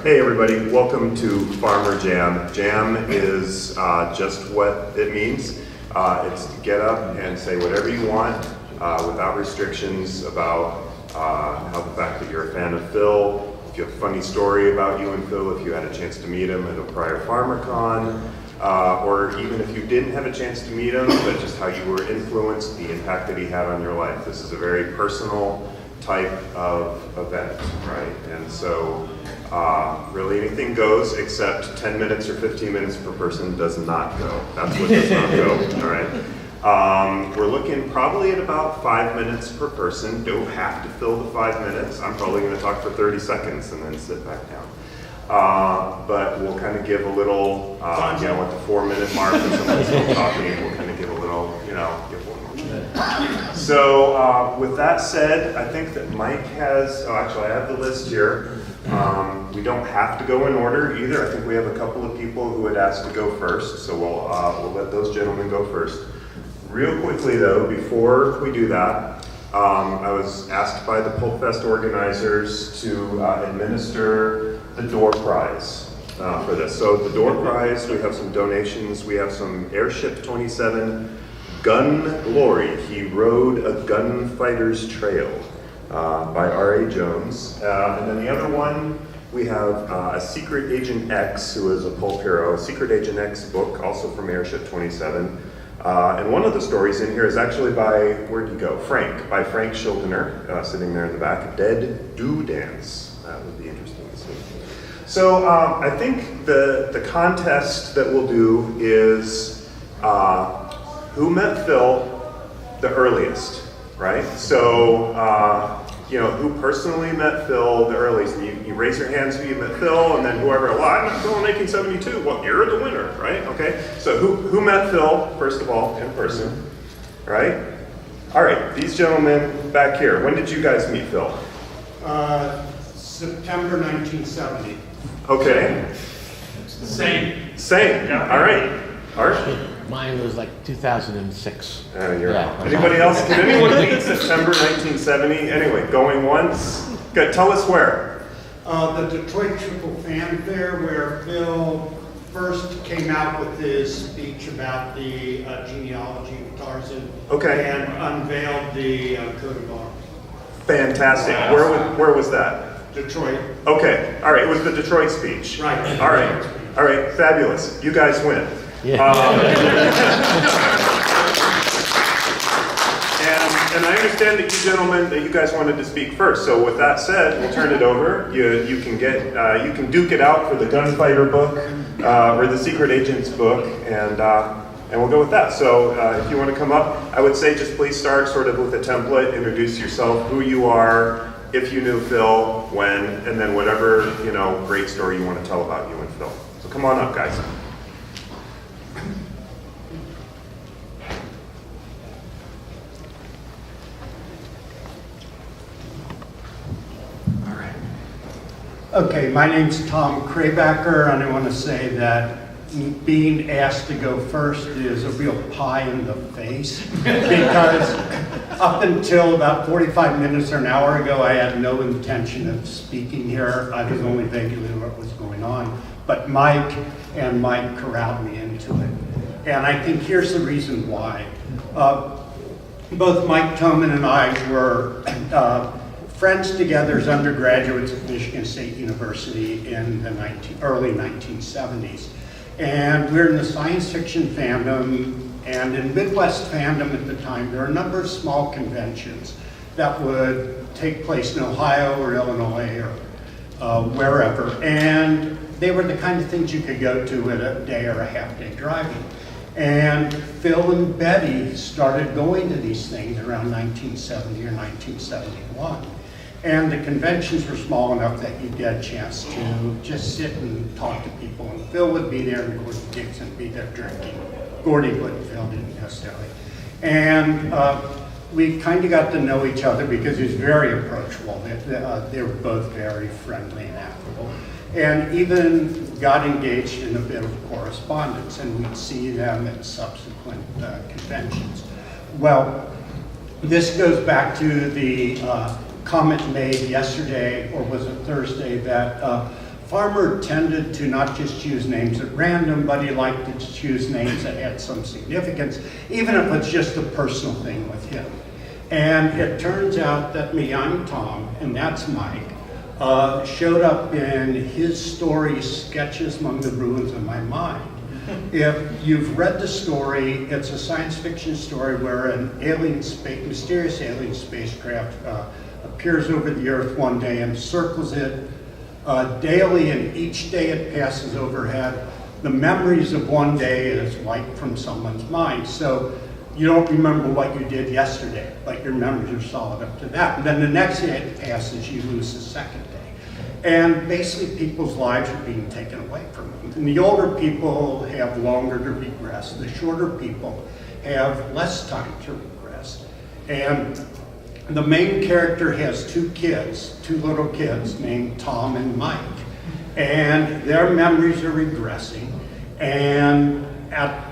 Hey everybody, welcome to Farmer Jam. Jam is just what it means. It's to get up and say whatever you want without restrictions about how the fact that you're a fan of Phil, if you have a funny story about you and Phil, if you had a chance to meet him at a prior FarmerCon, or even if you didn't have a chance to meet him, but just how you were influenced, the impact that he had on your life. This is a very personal type of event, right? And so really anything goes except 10 minutes or 15 minutes per person does not go. That's what does not go, all right? We're looking probably at about 5 minutes per person. Don't have to fill the 5 minutes. I'm probably gonna talk for 30 seconds and then sit back down. But we'll kind of give a little, at the 4 minute mark when someone's still talking, we'll kind of give a little, give one more minute. So with that said, I think that Mike has, actually I have the list here. We don't have to go in order either. I think we have a couple of people who had asked to go first, so we'll let those gentlemen go first. Real quickly though, before we do that, I was asked by the PulpFest organizers to administer the door prize for this. So the door prize, we have some donations. We have some Airship 27 Gun Glory. He rode a gunfighter's trail by R.A. Jones. And then the other one, we have a Secret Agent X, who is a pulp hero, a Secret Agent X book, also from Airship 27. And one of the stories in here is actually by, where'd you go? By Frank Schildener, sitting there in the back, Dead Do Dance. That would be interesting to see. So I think the contest that we'll do is who met Phil the earliest, right? So, who personally met Phil the earliest? You raise your hands who you met Phil, and then whoever, well, I met Phil in 1972. Well, you're the winner, right? Okay, so who met Phil, first of all, in person, right? All right, these gentlemen back here, when did you guys meet Phil? September 1970. Okay. Same. Yeah. All right. Art? Mine was like 2006. Anybody else? Did anyone meet September 1970? Anyway, going once? Good. Tell us where. The Detroit Triple Fanfare, where Phil first came out with his speech about the genealogy of Tarzan. Okay. And unveiled the coat of arms. Fantastic. Where was that? Detroit. Okay. All right. It was the Detroit speech. Right. All right. All right. Fabulous. You guys win. Yeah. And I understand that you gentlemen, that you guys wanted to speak first. So with that said, we'll turn it over. You can duke it out for the gunfighter book or the secret agent's book, and we'll go with that. So if you want to come up, I would say just please start sort of with a template. Introduce yourself, who you are, if you knew Phil, when, and then whatever great story you want to tell about you and Phil. So come on up, guys. Okay, my name's Tom Krabacker, and I want to say that being asked to go first is a real pie in the face, because up until about 45 minutes or an hour ago, I had no intention of speaking here. I was only vaguely aware what was going on, but Mike corralled me into it. And I think here's the reason why. Both Mike Toman and I were friends together as undergraduates at Michigan State University in the early 1970s. And we're in the science fiction fandom, and in Midwest fandom at the time, there were a number of small conventions that would take place in Ohio or Illinois or wherever. And they were the kind of things you could go to in a day or a half day driving. And Phil and Betty started going to these things around 1970 or 1971. And the conventions were small enough that you'd get a chance to just sit and talk to people. And Phil would be there, and Gordon Dixon would be there drinking. Gordy wouldn't, Phil didn't necessarily. And we kind of got to know each other because he was very approachable. They were both very friendly and affable. And even got engaged in a bit of correspondence, and we'd see them at subsequent conventions. Well, this goes back to the comment made yesterday, or was it Thursday, that Farmer tended to not just choose names at random, but he liked to choose names that had some significance, even if it's just a personal thing with him. And it turns out that I'm Tom, and that's Mike, showed up in his story, Sketches Among the Ruins of My Mind. If you've read the story, it's a science fiction story where an mysterious alien spacecraft appears over the Earth one day and circles it daily, and each day it passes overhead, the memories of one day is wiped from someone's mind. So you don't remember what you did yesterday, but your memories are solid up to that. And then the next day it passes, you lose the second day. And basically people's lives are being taken away from them. And the older people have longer to regress. The shorter people have less time to regress. And the main character has two little kids named Tom and Mike. And their memories are regressing. And at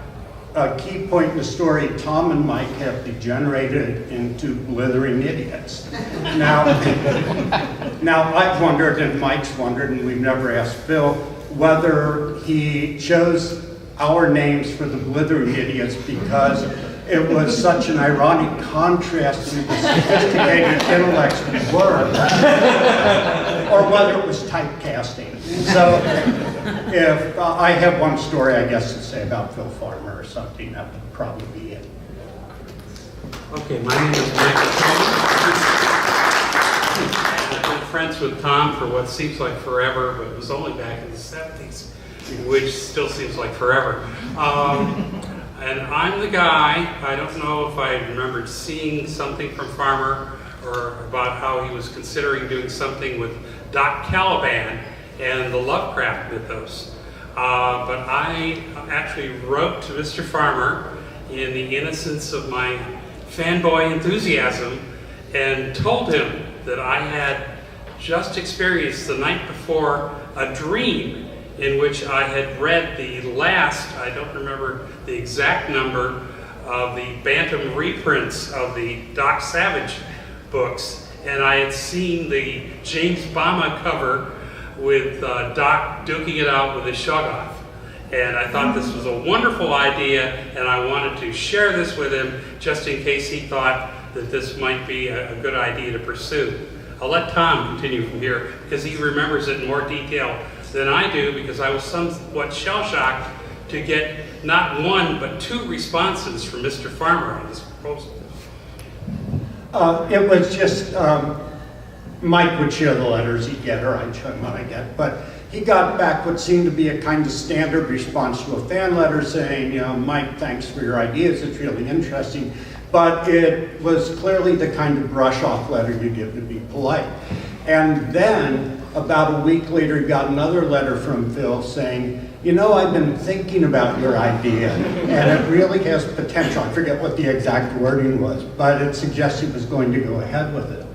a key point in the story, Tom and Mike have degenerated into blithering idiots. Now I've wondered, and Mike's wondered, and we've never asked Phil, whether he chose our names for the blithering idiots because it was such an ironic contrast to the sophisticated intellects we were, or whether it was typecasting. So if I have one story, I guess, to say about Phil Farmer or something, that would probably be it. Okay, my name is Michael I've been friends with Tom for what seems like forever, but it was only back in the 70s, which still seems like forever. And I'm the guy, I don't know if I remembered seeing something from Farmer or about how he was considering doing something with Doc Caliban and the Lovecraft mythos. But I actually wrote to Mr. Farmer in the innocence of my fanboy enthusiasm and told him that I had just experienced the night before a dream in which I had read the last, I don't remember the exact number, of the Bantam reprints of the Doc Savage books, and I had seen the James Bama cover with Doc duking it out with his shoggoth. And I thought this was a wonderful idea, and I wanted to share this with him just in case he thought that this might be a good idea to pursue. I'll let Tom continue from here because he remembers it in more detail than I do, because I was somewhat shell-shocked to get not one but two responses from Mr. Farmer on this proposal. It was just, Mike would share the letters he'd get, or I'd show him what I get, but he got back what seemed to be a kind of standard response to a fan letter saying, you know, Mike, thanks for your ideas, it's really interesting, but it was clearly the kind of brush-off letter you give to be polite. And then, about a week later, he got another letter from Phil saying, you know, I've been thinking about your idea, and it really has potential. I forget what the exact wording was, but it suggests he was going to go ahead with it.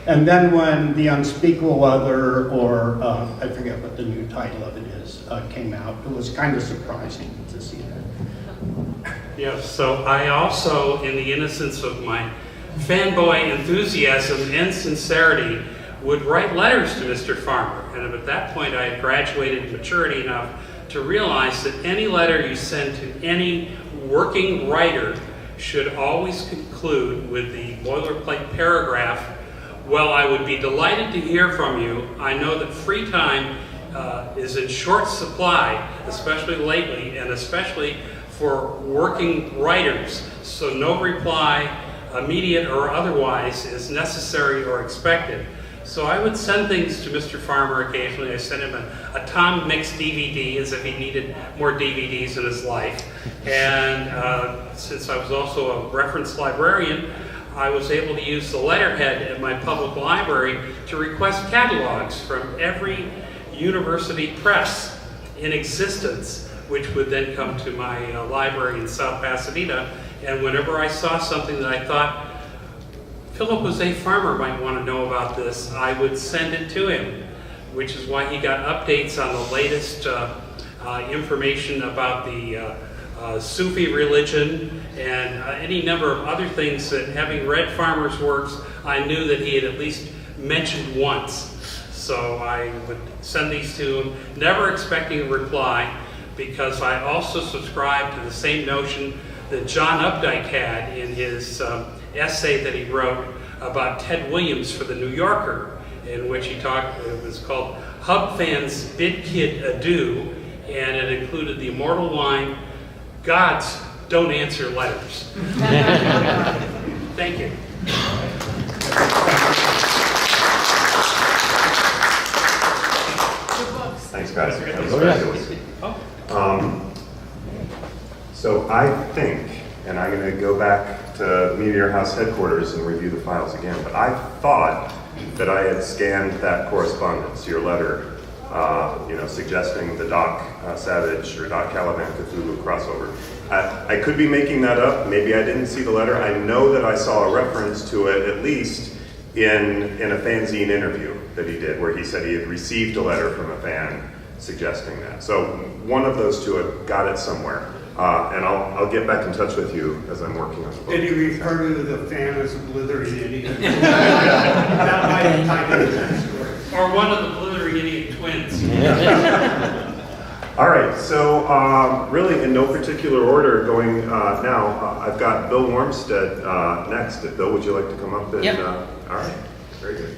And then when The Unspeakable Other, or I forget what the new title of it is, came out, it was kind of surprising to see that. Yes, so I also, in the innocence of my fanboy enthusiasm and sincerity, would write letters to Mr. Farmer. And at that point, I had graduated maturity enough to realize that any letter you send to any working writer should always conclude with the boilerplate paragraph, well, I would be delighted to hear from you. I know that free time is in short supply, especially lately, and especially for working writers. So no reply, immediate or otherwise, is necessary or expected. So I would send things to Mr. Farmer occasionally. I sent him a Tom Mix DVD as if he needed more DVDs in his life. And since I was also a reference librarian, I was able to use the letterhead at my public library to request catalogs from every university press in existence, which would then come to my library in South Pasadena. And whenever I saw something that I thought, Philip José Farmer might want to know about this, I would send it to him, which is why he got updates on the latest information about the Sufi religion and any number of other things that, having read Farmer's works, I knew that he had at least mentioned once. So I would send these to him, never expecting a reply, because I also subscribe to the same notion that John Updike had in his essay that he wrote about Ted Williams for the New Yorker, in which he talked, it was called Hub Fans Bid Kid Adieu, and it included the immortal line, "Gods don't answer letters." Thank you. Thanks, guys. That was Oh, yeah. fabulous. Oh. So I think, and I'm going to go back to Meteor House headquarters and review the files again, but I thought that I had scanned that correspondence, your letter, suggesting the Doc Savage or Doc Caliban Cthulhu crossover. I could be making that up. Maybe I didn't see the letter. I know that I saw a reference to it, at least in a fanzine interview that he did, where he said he had received a letter from a fan suggesting that. So one of those two, I got it somewhere. And I'll get back in touch with you as I'm working on the book. Did you refer to the fan as a blithering idiot? That might have tied into that story. Or one of the blithering idiot twins. All right, so really in no particular order going now, I've got Bill Wormstead next. Bill, would you like to come up? And, Yep. All right, very good.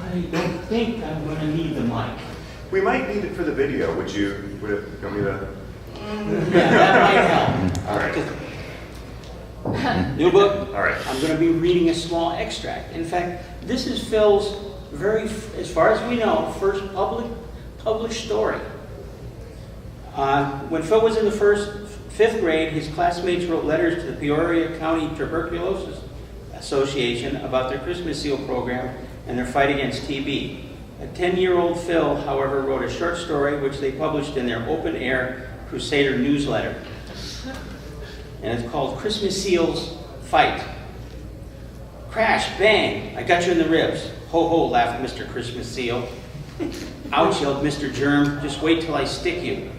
I don't think I'm going to need the mic. We might need it for the video. Would you want me to? Yeah, that might help. All right. New book. All right. I'm going to be reading a small extract. In fact, this is Phil's as far as we know, first published story. When Phil was in the fifth grade, his classmates wrote letters to the Peoria County Tuberculosis Association about their Christmas seal program and their fight against TB. A 10-year-old Phil, however, wrote a short story which they published in their open-air Crusader newsletter. And it's called Christmas Seals Fight. Crash, bang, I got you in the ribs. Ho ho, laughed Mr. Christmas Seal. Ouch, yelled Mr. Germ, just wait till I stick you.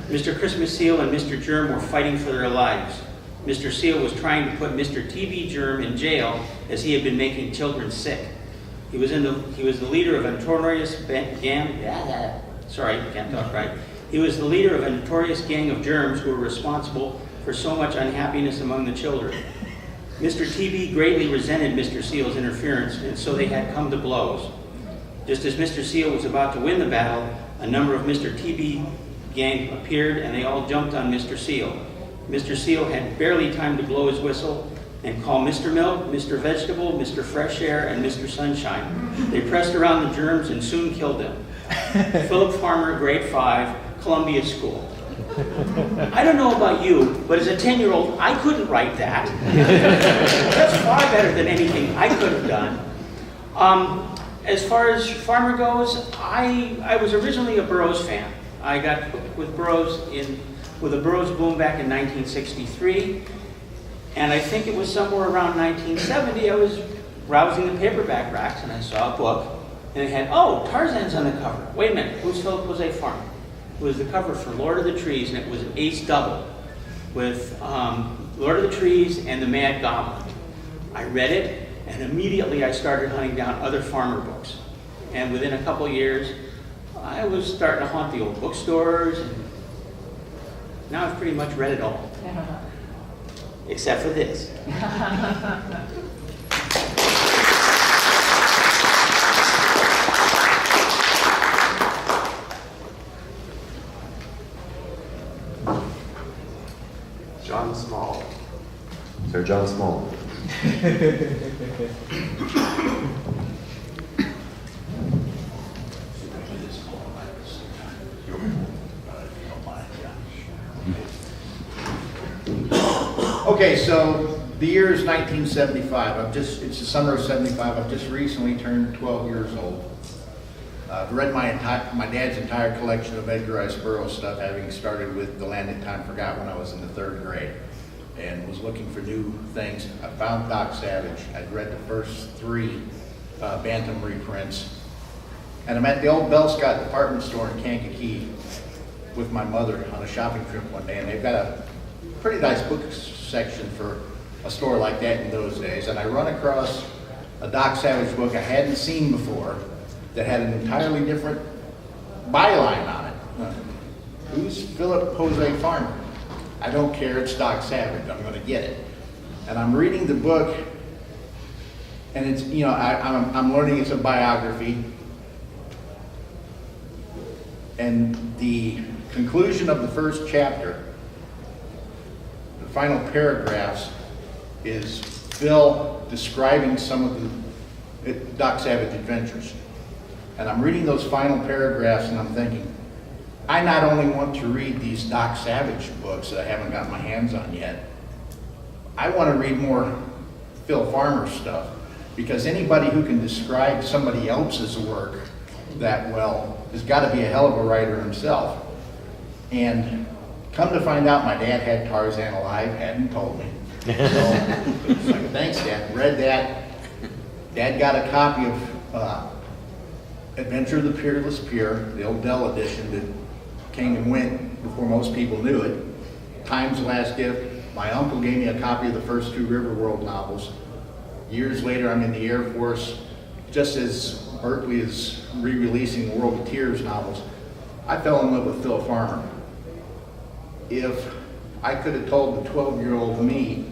Mr. Christmas Seal and Mr. Germ were fighting for their lives. Mr. Seal was trying to put Mr. TB Germ in jail as he had been making children sick. He was the leader of a notorious gang. Sorry, can't talk right. He was the leader of a notorious gang of germs who were responsible for so much unhappiness among the children. Mr. TB greatly resented Mr. Seal's interference, and so they had come to blows. Just as Mr. Seal was about to win the battle, a number of Mr. TB gang appeared, and they all jumped on Mr. Seal. Mr. Seal had barely time to blow his whistle and call Mr. Milk, Mr. Vegetable, Mr. Fresh Air, and Mr. Sunshine. They pressed around the germs and soon killed them. Philip Farmer, grade 5, Columbia School. I don't know about you, but as a 10-year-old, I couldn't write that. That's far better than anything I could have done. As far as Farmer goes, I was originally a Burroughs fan. I got hooked with the Burroughs boom back in 1963. And I think it was somewhere around 1970, I was browsing the paperback racks and I saw a book and it had, oh, Tarzan's on the cover. Wait a minute, who's Philip José Farmer? It was the cover for Lord of the Trees, and it was an ace double with Lord of the Trees and the Mad Goblin. I read it, and immediately I started hunting down other Farmer books. And within a couple years, I was starting to haunt the old bookstores, and now I've pretty much read it all. Except for this. John Small. Sir John Small. Okay, so the year is 1975. It's the summer of 75. I've just recently turned 12 years old. I've read my dad's entire collection of Edgar Rice Burroughs stuff, having started with The Land That Time Forgot when I was in the 3rd grade, and was looking for new things. I found Doc Savage. I'd read the first 3 Bantam reprints, and I'm at the old Bell Scott department store in Kankakee with my mother on a shopping trip one day, and they've got a pretty nice book section for a store like that in those days. And I run across a Doc Savage book I hadn't seen before that had an entirely different byline on it. Who's Philip Jose Farmer? I don't care, it's Doc Savage, I'm gonna get it. And I'm reading the book, and it's, you know, I'm learning it's a biography. And the conclusion of the first chapter, the final paragraphs, is Phil describing some of the Doc Savage adventures. And I'm reading those final paragraphs and I'm thinking, I not only want to read these Doc Savage books that I haven't got my hands on yet, I want to read more Phil Farmer stuff, because anybody who can describe somebody else's work that well has got to be a hell of a writer himself. And come to find out, my dad had Tarzan alive, hadn't told me. So it's like, thanks, Dad. Read that. Dad got a copy of Adventure of the Peerless Pure, the old Dell edition that came and went before most people knew it. Time's Last Gift. My uncle gave me a copy of the first two River World novels. Years later, I'm in the Air Force. Just as Berkeley is re-releasing World of Tears novels, I fell in love with Phil Farmer. If I could have told the 12-year-old me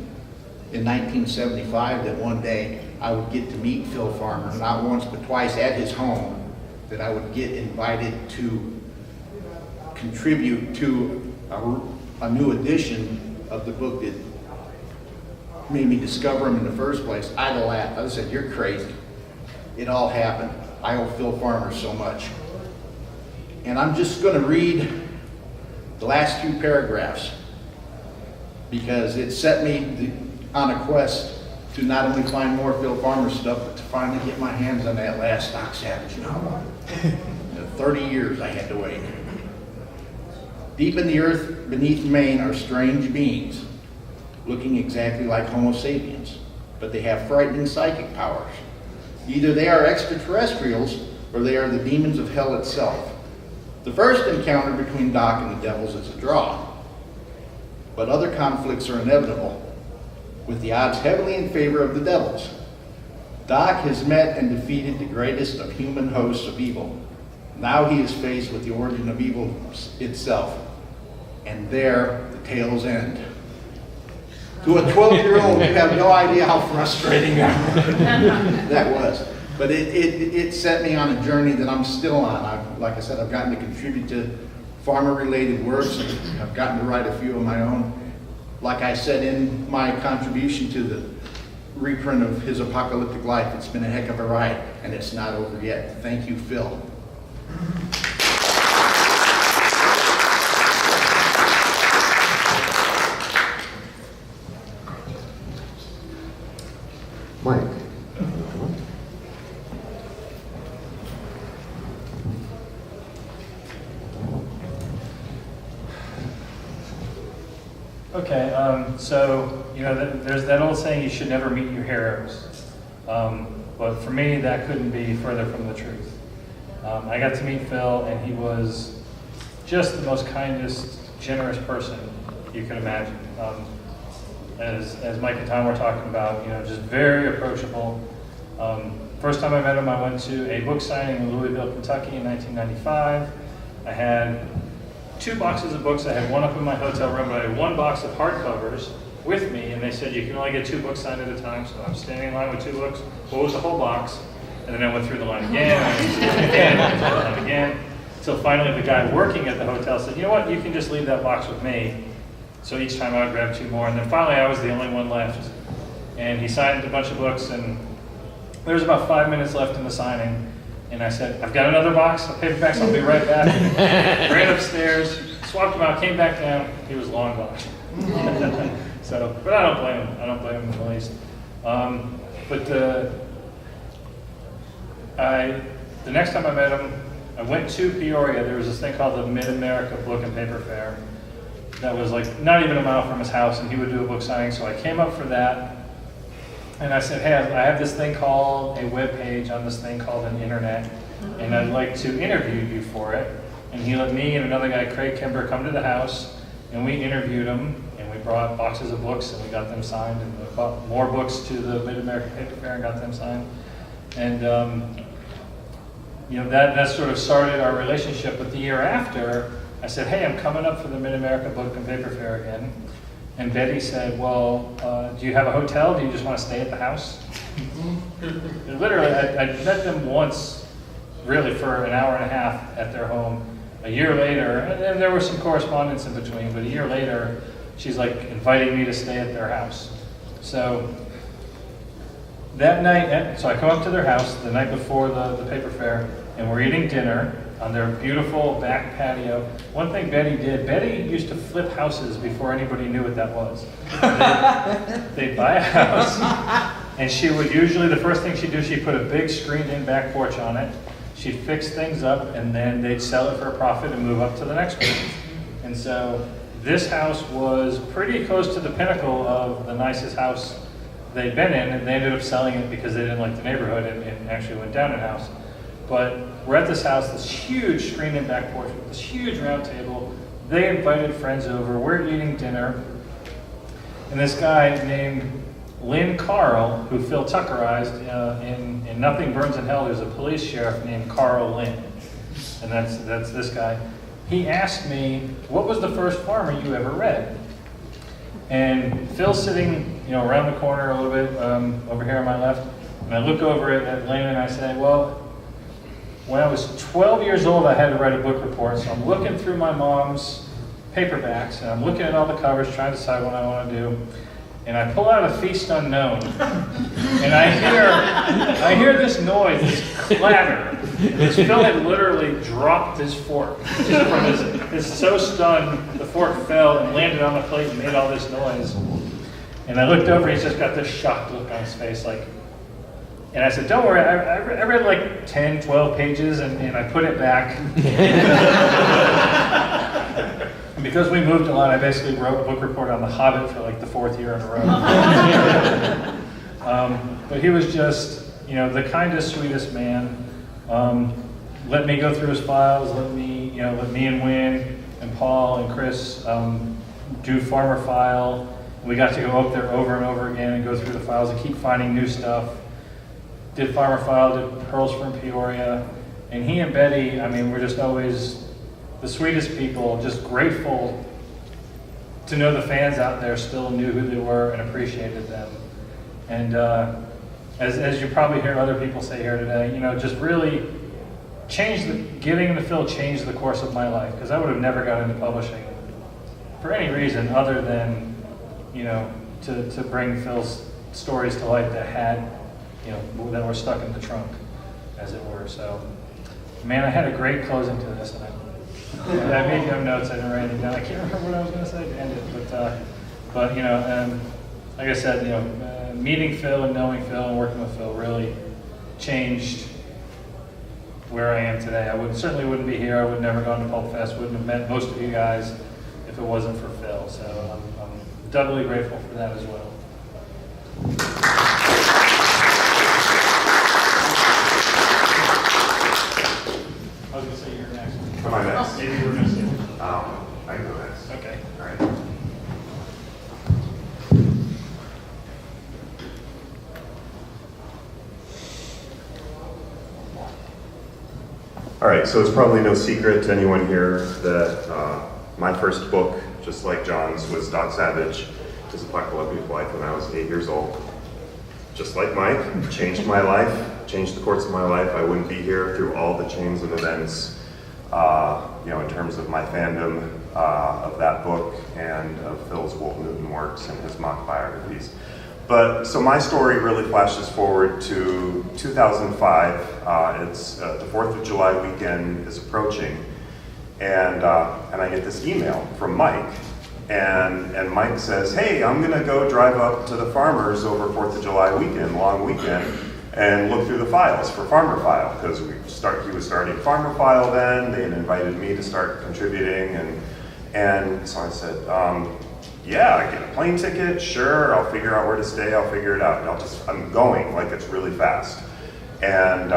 in 1975 that one day I would get to meet Phil Farmer, not once but twice at his home, that I would get invited to contribute to a new edition of the book that made me discover him in the first place, I'd have laughed. I'd have said, you're crazy. It all happened. I owe Phil Farmer so much. And I'm just going to read the last two paragraphs because it set me on a quest to not only find more Phil Farmer stuff, but to finally get my hands on that last Doc Savage novel. 30 years I had to wait. Deep in the earth beneath Maine are strange beings, looking exactly like Homo sapiens, but they have frightening psychic powers. Either they are extraterrestrials or they are the demons of hell itself. The first encounter between Doc and the devils is a draw, but other conflicts are inevitable, with the odds heavily in favor of the devils. Doc has met and defeated the greatest of human hosts of evil. Now he is faced with the origin of evil itself, and there the tales end. To a 12-year-old, you have no idea how frustrating that was. But it set me on a journey that I'm still on. Like I said, I've gotten to contribute to farmer-related works, and I've gotten to write a few of my own. Like I said in my contribution to the reprint of his Apocalyptic Life, it's been a heck of a ride, and it's not over yet. Thank you, Phil. Mike. Okay, so, you know, there's that old saying, you should never meet your heroes. But for me, that couldn't be further from the truth. I got to meet Phil, and he was just the most kindest, generous person you could imagine. As Mike and Tom were talking about, you know, just very approachable. First time I met him, I went to a book signing in Louisville, Kentucky in 1995. I had 2 boxes of books. I had one up in my hotel room, but I had 1 box of hardcovers with me, and they said you can only get 2 books signed at a time, so I'm standing in line with 2 books. What was the whole box? And then I went through the line again, I went through the line again, until finally the guy working at the hotel said, you know what, you can just leave that box with me. So each time I would grab 2 more, and then finally I was the only one left. And he signed a bunch of books, and there was about 5 minutes left in the signing, and I said, I've got another box of paperbacks, I'll be right back. Ran upstairs, swapped them out, came back down, he was long gone. So, but I don't blame him, I don't blame him in the least. The next time I met him, I went to Peoria. There was this thing called the Mid-America Book and Paper Fair that was like not even a mile from his house, and he would do a book signing. So I came up for that, and I said, hey, I have this thing called a web page on this thing called an internet, and I'd like to interview you for it. And he let me and another guy, Craig Kimber, come to the house, and we interviewed him, and we brought boxes of books and we got them signed, and we bought more books to the Mid-American Paper Fair and got them signed. And that sort of started our relationship. But the year after, I said, hey, I'm coming up for the Mid-America Book and Paper Fair again. And Betty said, well, do you have a hotel? Do you just want to stay at the house? And literally, I met them once, really for an hour and a half at their home. A year later, and there was some correspondence in between, but a year later, she's like inviting me to stay at their house. So that night, so I come up to their house the night before the paper fair, and we're eating dinner on their beautiful back patio. One thing Betty did, Betty used to flip houses before anybody knew what that was. They'd buy a house, and she would usually, the first thing she'd do, she'd put a big screened-in back porch on it. She'd fix things up, and then they'd sell it for a profit and move up to the next one. And so this house was pretty close to the pinnacle of the nicest house they'd been in, and they ended up selling it because they didn't like the neighborhood and actually went down in house. But we're at this house, this huge screened-in back porch with this huge round table. They invited friends over. We're eating dinner, and this guy named Lynn Carl, who Phil Tuckerized in Nothing Burns in Hell, there's a police sheriff named Carl Lynn, and that's this guy. He asked me, what was the first Farmer you ever read? And Phil's sitting, around the corner a little bit, over here on my left, and I look over at Lynn and I say, well, when I was 12 years old, I had to write a book report, so I'm looking through my mom's paperbacks, and I'm looking at all the covers, trying to decide what I want to do. And I pull out A Feast Unknown, and I hear this noise, this clatter. Because Phil had literally dropped his fork. Just from his so stunned, the fork fell and landed on the plate and made all this noise. And I looked over, he's just got this shocked look on his face, and I said, don't worry, I read like 10, 12 pages, and I put it back. And because we moved a lot, I basically wrote a book report on The Hobbit for like the 4th year in a row. But he was just, the kindest, sweetest man. Let me go through his files, let me and Wynn and Paul and Chris do Farmer File. We got to go up there over and over again and go through the files and keep finding new stuff. Did Farmer File, did Pearls from Peoria. And he and Betty, we're just always the sweetest people, just grateful to know the fans out there still knew who they were and appreciated them. And as you probably hear other people say here today, just really getting into Phil changed the course of my life, because I would have never got into publishing for any reason other than, to bring Phil's stories to life that that were stuck in the trunk, as it were. So, man, I had a great closing to this, and I made no notes, I didn't write anything down. I can't remember what I was going to say to end it, but like I said, meeting Phil and knowing Phil and working with Phil really changed where I am today. I certainly wouldn't be here. I would have never gone to PulpFest. Wouldn't have met most of you guys if it wasn't for Phil. So I'm doubly grateful for that as well. I was going to say you're next. Am I next? Maybe we're going to see. I can go next. Okay. All right. All right, so it's probably no secret to anyone here that my first book, just like John's, was Dog Savage, Tis a Apocalyptic Life, when I was 8 years old. Just like Mike, changed my life, changed the course of my life. I wouldn't be here through all the chains of events, in terms of my fandom of that book and of Phil's Wolf Newton works and his mock biographies. But so my story really flashes forward to 2005. It's the 4th of July weekend is approaching, and I get this email from Mike, and Mike says, "Hey, I'm gonna go drive up to the Farmers over 4th of July weekend, long weekend, and look through the files for Farmer File, because he was starting Farmer File then. They had invited me to start contributing, and so I said, yeah, I get a plane ticket, sure, I'll figure out where to stay, I'll figure it out. And I'm going, like it's really fast. And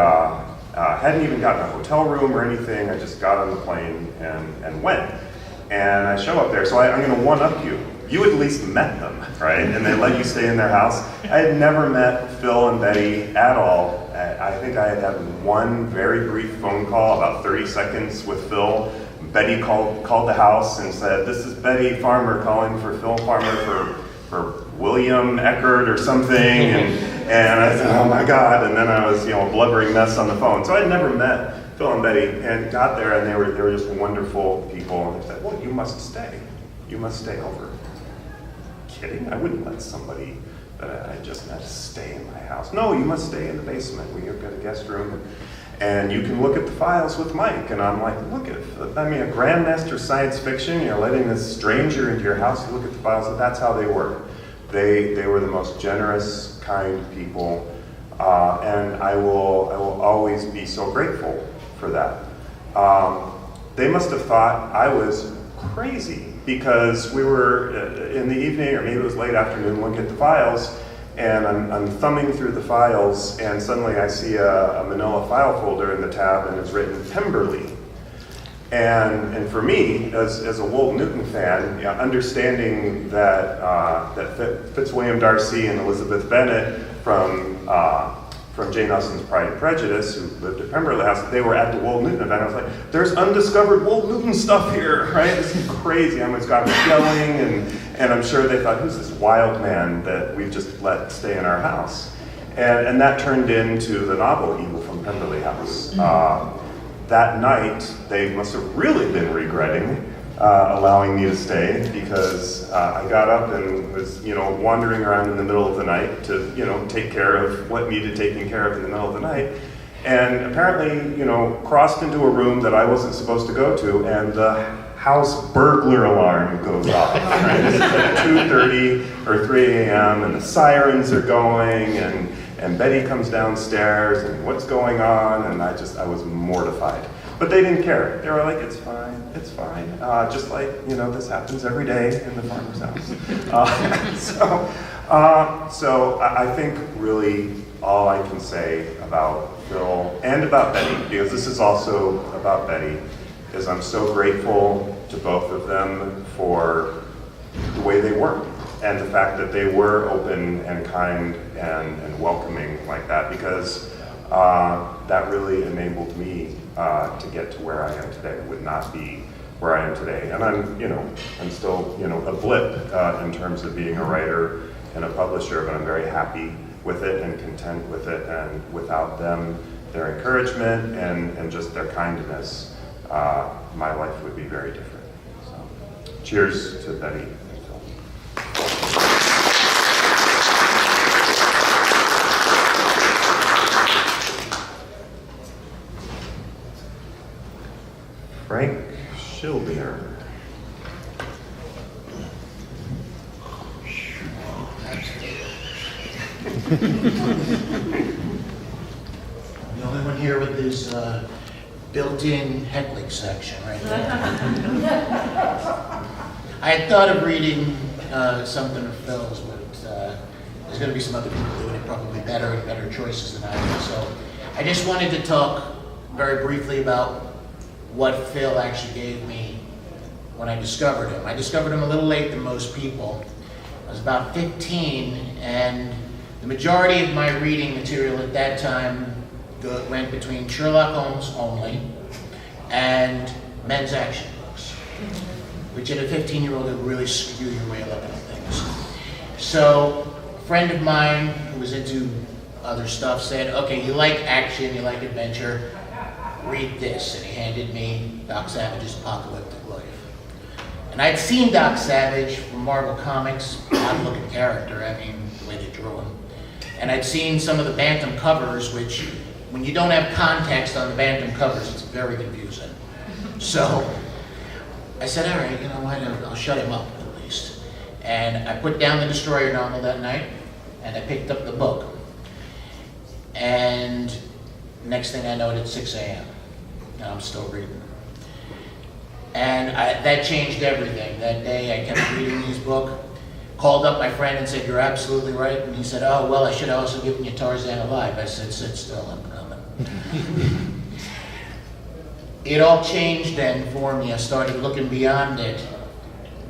hadn't even gotten a hotel room or anything, I just got on the plane and went. And I show up there, so I'm gonna one-up you. you at least met them, right? And they let you stay in their house. I had never met Phil and Betty at all. I think I had had one very brief phone call, about 30 seconds with Phil. Betty called the house and said, "This is Betty Farmer calling for Phil Farmer for William Eckert or something." And I said, "Oh my God." And then I was, a blubbering mess on the phone. So I'd never met Phil and Betty, and got there, and they were just wonderful people. And they said, "Well, you must stay. You must stay over." Kidding? I wouldn't let somebody that I just met stay in my house. "No, you must stay in the basement. We've got a guest room, and you can look at the files with Mike." And I'm like, "Look at, a grandmaster science fiction. You're letting this stranger into your house to look at the files." And that's how they were. They were the most generous, kind people, and I will always be so grateful for that. They must have thought I was crazy, because we were in the evening, or maybe it was late afternoon, looking at the files, and I'm thumbing through the files, and suddenly I see a manila file folder in the tab, and it's written Pemberley. And for me, as a Wold Newton fan, understanding that Fitzwilliam Darcy and Elizabeth Bennet from Jane Austen's Pride and Prejudice, who lived at Pemberley House, they were at the Wold Newton event. I was like, "There's undiscovered Wold Newton stuff here," right? This is crazy. I got me yelling, and I'm sure they thought, "Who's this wild man that we've just let stay in our house?" And that turned into the novel Evil from Pemberley House. That night, they must have really been regretting allowing me to stay, because I got up and was, wandering around in the middle of the night to, take care of what needed taking care of in the middle of the night. And apparently, crossed into a room that I wasn't supposed to go to, and the house burglar alarm goes off. Right? It's at 2:30 or 3 a.m. and the sirens are going, and Betty comes downstairs, and what's going on? And I was mortified. But they didn't care. They were like, "It's fine, it's fine." Just like, this happens every day in the farmer's house. So I think really all I can say about Phil and about Betty, because this is also about Betty, is I'm so grateful to both of them for the way they were, and the fact that they were open and kind and welcoming like that, because that really enabled me to get to where I am today. It would not be where I am today. And I'm still, a blip in terms of being a writer and a publisher, but I'm very happy with it and content with it. And without them, their encouragement and just their kindness, my life would be very different. So, cheers to Betty and Phil. Frank Schilbier. The only one here with his built-in heckling section right there. I had thought of reading something of Phil's, but there's going to be some other people doing it probably better and better choices than I do. So I just wanted to talk very briefly about what Phil actually gave me when I discovered him. I discovered him a little late than most people. I was about 15, and the majority of my reading material at that time went between Sherlock Holmes only and men's action books, which at a 15-year-old would really skew your way of looking at things. So a friend of mine who was into other stuff said, "Okay, you like action, you like adventure, read this." And he handed me Doc Savage's Apocalyptic Life. And I'd seen Doc Savage from Marvel Comics, odd-looking character, I mean, the way they drew him. And I'd seen some of the Bantam covers, which, when you don't have context on the Bantam covers, it's very confusing. So I said, all right, I'll shut him up at least. And I put down the Destroyer novel that night, and I picked up the book. And next thing I know, it's 6 a.m., and I'm still reading. And that changed everything. That day, I kept reading his book, called up my friend and said, "You're absolutely right." And he said, "Oh, well, I should have also given you Tarzan Alive." I said, "Sit still, I'm coming." It all changed then for me. I started looking beyond it.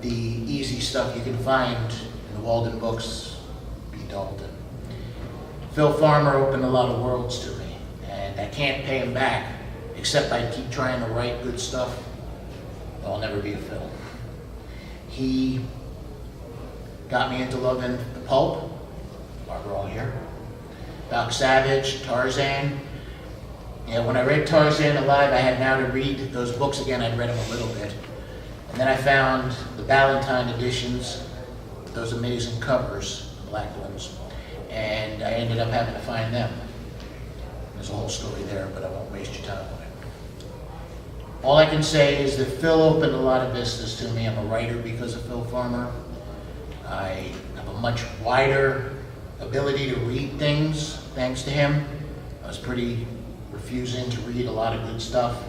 the easy stuff you can find in the Walden books be Dalton. Phil Farmer opened a lot of worlds to me, and I can't pay him back, except I keep trying to write good stuff. I'll never be a Phil. He got me into loving the pulp, why we're all here. Doc Savage, Tarzan. Yeah, when I read Tarzan Alive, I had now to read those books again. I'd read them a little bit. And then I found the Ballantine editions, with those amazing covers, black ones, and I ended up having to find them. There's a whole story there, but I won't waste your time on it. All I can say is that Phil opened a lot of vistas to me. I'm a writer because of Phil Farmer. I have a much wider ability to read things thanks to him. I was pretty refusing to read a lot of good stuff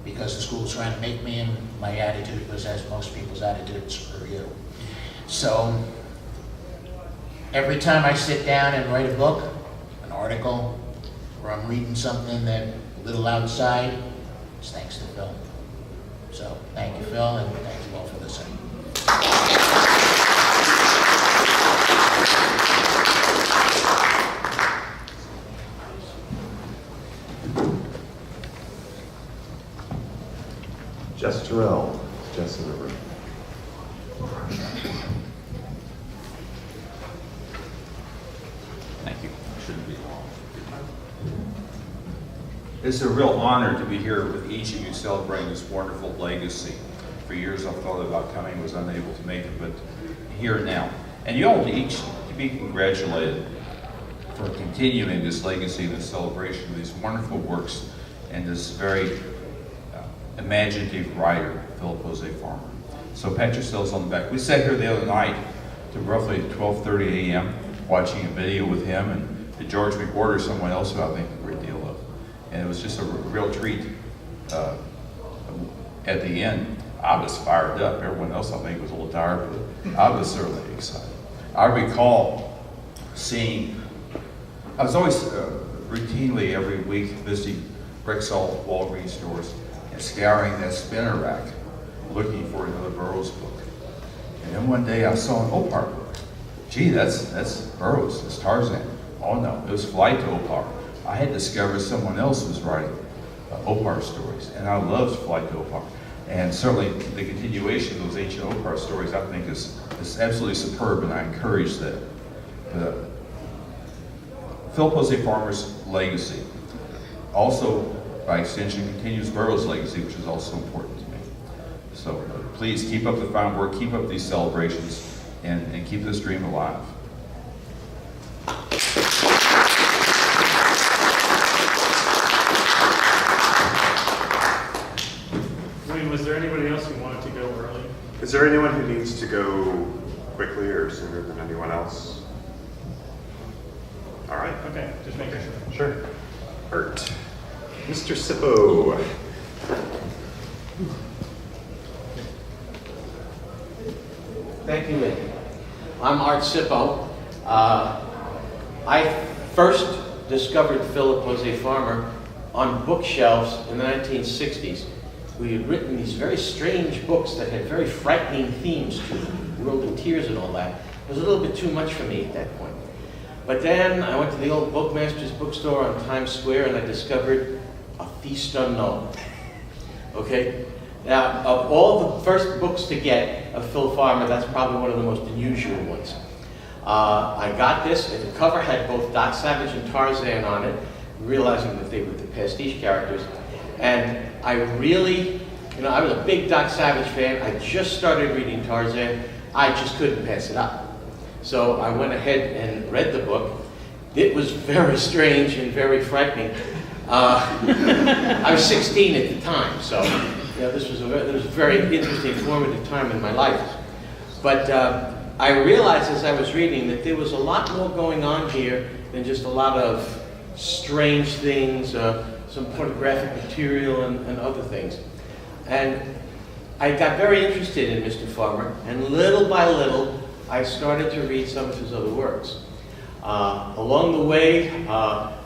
because the school was trying to make me, and my attitude was, as most people's attitude, screw you. So every time I sit down and write a book, an article, or I'm reading something that a little outside, it's thanks to Phil. So thank you, Phil, and thank you all for listening. Jess Terrell, Jess in the room. Thank you. Shouldn't be long. It's a real honor to be here with each of you celebrating this wonderful legacy. For years I've thought about coming, was unable to make it, but here now. And you all each to be congratulated for continuing this legacy, this celebration of these wonderful works, and this very imaginative writer, Philip Jose Farmer. So pat yourselves on the back. We sat here the other night to roughly 12:30 a.m. watching a video with him and George McWhorter, someone else who I think a great deal of. And it was just a real treat. At the end, I was fired up. Everyone else I think was a little tired, but I was certainly excited. I recall seeing, I was always routinely every week visiting Rexall Walgreens stores and scouring that spinner rack, looking for another Burroughs book. And then one day I saw an Opar book. Gee, that's Burroughs, it's Tarzan. Oh no, it was Flight to Opar. I had discovered someone else was writing Opar stories, and I loved Flight to Opar. And certainly the continuation of those ancient Opar stories I think is absolutely superb, and I encourage that. Philip Jose Farmer's legacy also, by extension, continues Burroughs' legacy, which is also important to me. So please keep up the fine work, keep up these celebrations, and keep this dream alive. Wayne, was there anybody else who wanted to go early? Is there anyone who needs to go quickly or sooner than anyone else? All right. Okay, just making sure. Sure. Art. Mr. Sippo. Thank you, Lynn. I'm Art Sippo. I first discovered Philip Jose Farmer on bookshelves in the 1960s. We had written these very strange books that had very frightening themes to them, World in Tears and all that. It was a little bit too much for me at that point. But then I went to the old Bookmaster's bookstore on Times Square and I discovered A Feast Unknown. Okay? Now, of all the first books to get of Phil Farmer, that's probably one of the most unusual ones. I got this, and the cover had both Doc Savage and Tarzan on it, realizing that they were the pastiche characters. And I really, I was a big Doc Savage fan. I just started reading Tarzan. I just couldn't pass it up. So I went ahead and read the book. It was very strange and very frightening. I was 16 at the time, so this was a very interesting, formative time in my life. But I realized as I was reading that there was a lot more going on here than just a lot of strange things, some pornographic material and other things. And I got very interested in Mr. Farmer, and little by little, I started to read some of his other works. Along the way,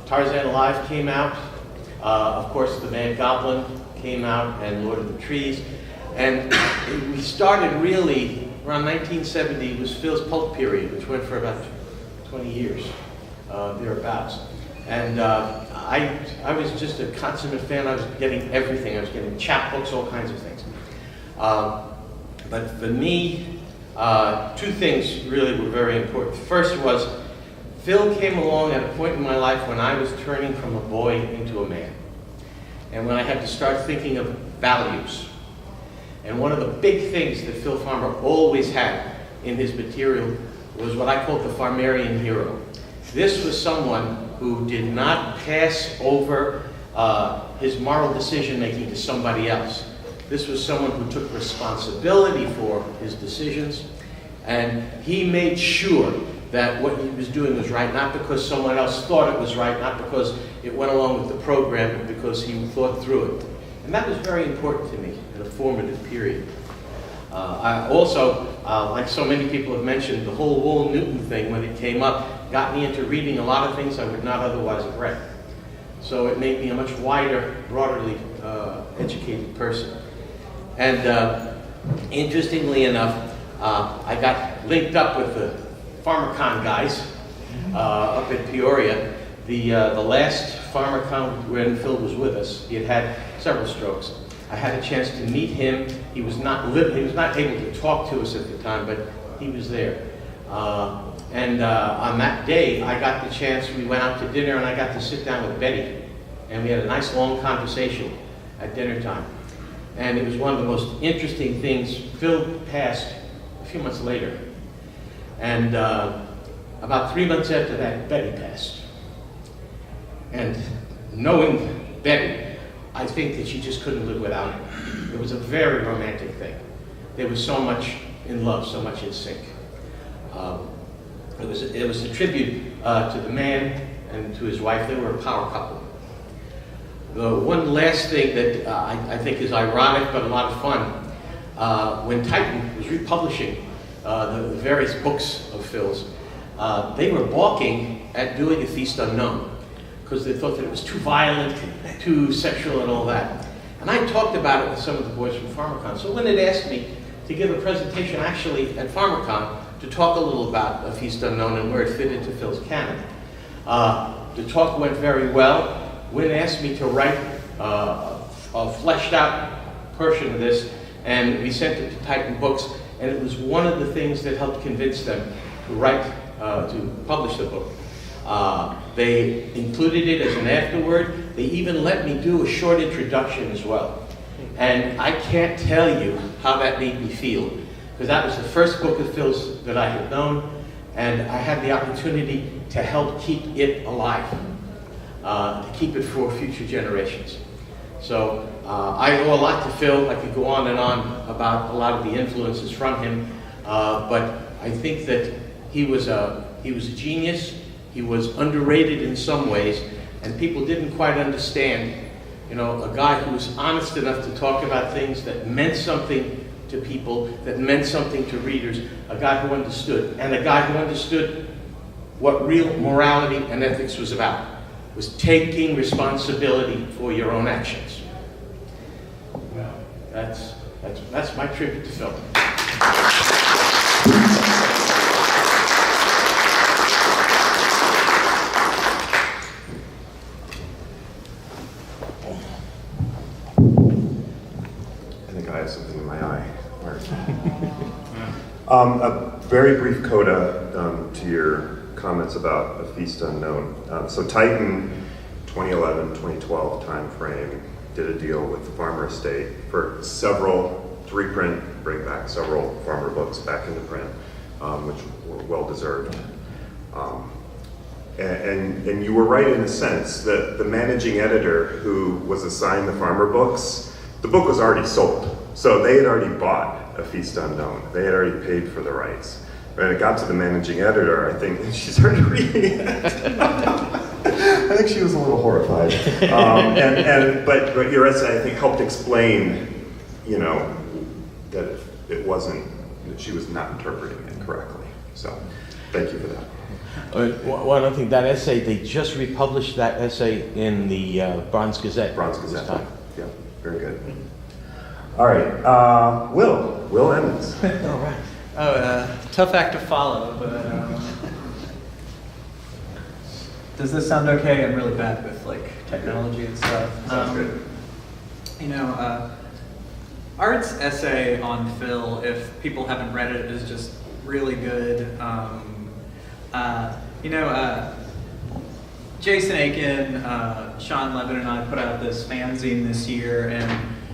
Tarzan Alive came out. Of course, The Man Goblin came out, and Lord of the Trees. And we started really around 1970. It was Phil's pulp period, which went for about 20 years, thereabouts. And I was just a consummate fan. I was getting everything. I was getting chapbooks, all kinds of things. But for me, two things really were very important. First was, Phil came along at a point in my life when I was turning from a boy into a man. And when I had to start thinking of values. And one of the big things that Phil Farmer always had in his material was what I called the Farmerian hero. This was someone who did not pass over his moral decision-making to somebody else. This was someone who took responsibility for his decisions, and he made sure that what he was doing was right, not because someone else thought it was right, not because it went along with the program, but because he thought through it. And that was very important to me in a formative period. I also, like so many people have mentioned, the whole Wool Newton thing, when it came up, got me into reading a lot of things I would not otherwise have read. So it made me a much wider, broaderly educated person. And interestingly enough, I got linked up with the FarmerCon guys up in Peoria. The last FarmerCon when Phil was with us, he had had several strokes. I had a chance to meet him. He was not able to talk to us at the time, but he was there. And on that day, I got the chance, we went out to dinner and I got to sit down with Betty. And we had a nice long conversation at dinner time. And it was one of the most interesting things. Phil passed a few months later. And about 3 months after that, Betty passed. And knowing Betty, I think that she just couldn't live without him. It was a very romantic thing. There was so much in love, so much in sync. It was a tribute to the man and to his wife. They were a power couple. The one last thing that I think is ironic but a lot of fun, when Titan was republishing the various books of Phil's, they were balking at doing A Feast Unknown because they thought that it was too violent, too sexual and all that. And I talked about it with some of the boys from FarmerCon. So when they asked me to give a presentation actually at FarmerCon to talk a little about A Feast Unknown and where it fit into Phil's canon, the talk went very well. Wynn asked me to write a fleshed out portion of this, and we sent it to Titan Books, and it was one of the things that helped convince them to write, to publish the book. They included it as an afterword. They even let me do a short introduction as well. And I can't tell you how that made me feel, because that was the first book of Phil's that I had known, and I had the opportunity to help keep it alive. To keep it for future generations. So I owe a lot to Phil. I could go on and on about a lot of the influences from him, but I think that he was a genius. He was underrated in some ways, and people didn't quite understand, you know, a guy who was honest enough to talk about things that meant something to people, that meant something to readers, a guy who understood, and a guy who understood what real morality and ethics was about. Was taking responsibility for your own actions. That's my tribute to Phil. I think I have something in my eye. A very brief coda to your comments about A Feast Unknown. So Titan, 2011-2012 time frame, did a deal with the Farmer Estate for to reprint, bring back several Farmer books back into print, which were well deserved. And you were right in a sense that the managing editor who was assigned the Farmer books, the book was already sold. So they had already bought A Feast Unknown. They had already paid for the rights. When it got to the managing editor, I think she started reading it. I think she was a little horrified. But your essay, I think, helped explain, you know, that it wasn't, that she was not interpreting it correctly. So, thank you for that. One other thing, that essay, they just republished that essay in the Bronze Gazette. Bronze Gazette. This time. Yeah, very good. All right, Will Emmons. All right. Tough act to follow, but does this sound okay? I'm really bad with like technology and stuff. Sounds good. You know, Art's essay on Phil, if people haven't read it, is just really good. Jason Aiken, Sean Levin, and I put out this fanzine this year, and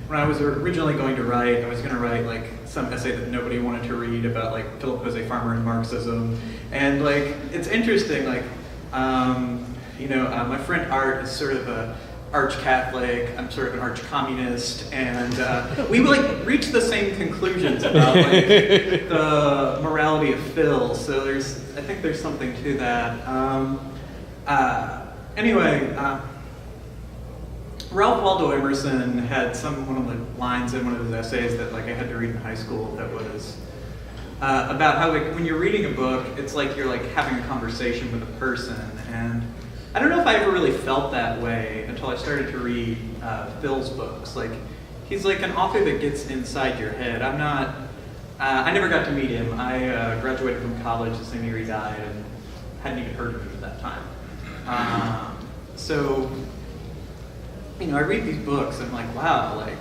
when I was originally going to write, I was going to write like some essay that nobody wanted to read about like Philip José Farmer and Marxism, and like it's interesting, like my friend Art is sort of a arch-Catholic, I'm sort of an arch-communist, and we like reach the same conclusions about like the morality of Phil. So I think there's something to that. Ralph Waldo Emerson had one of the lines in one of his essays that like I had to read in high school that was about how like when you're reading a book, it's like you're like having a conversation with a person, and I don't know if I ever really felt that way until I started to read Phil's books. Like he's like an author that gets inside your head. I never got to meet him. I graduated from college the same year he died and hadn't even heard of him at that time. I read these books, I'm like, wow, like,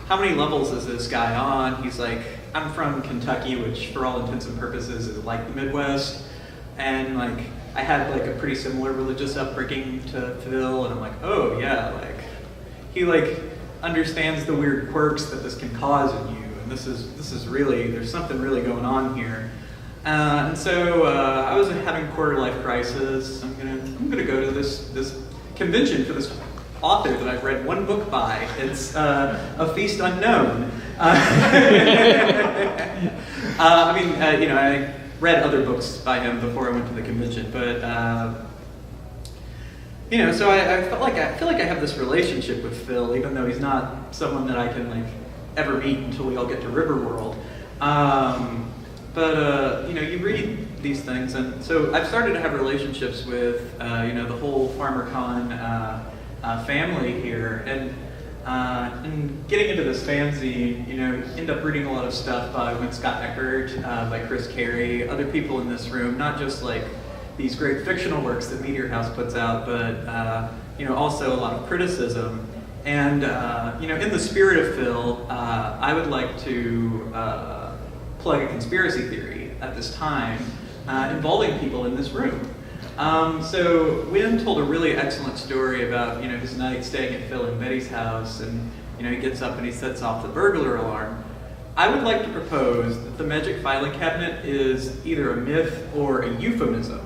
how many levels is this guy on? He's like, I'm from Kentucky, which for all intents and purposes is like the Midwest, and like, I had like a pretty similar religious upbringing to Phil, and I'm like, oh yeah, like, he like understands the weird quirks that this can cause in you, and this is really, there's something really going on here. I was having a quarter life crisis. I'm gonna go to this convention for this author that I've read one book by. It's A Feast Unknown. I read other books by him before I went to the convention, but so I feel like I have this relationship with Phil, even though he's not someone that I can like ever meet until we all get to Riverworld. You read these things, and so I've started to have relationships with, the whole FarmerCon family here, and getting into this fanzine, end up reading a lot of stuff by Win Scott Eckert, by Chris Carey, other people in this room, not just like these great fictional works that Meteor House puts out, but also a lot of criticism. And in the spirit of Phil, I would like to plug a conspiracy theory at this time involving people in this room. So Wynn told a really excellent story about his night staying at Phil and Betty's house, and he gets up and he sets off the burglar alarm. I would like to propose that the magic filing cabinet is either a myth or a euphemism,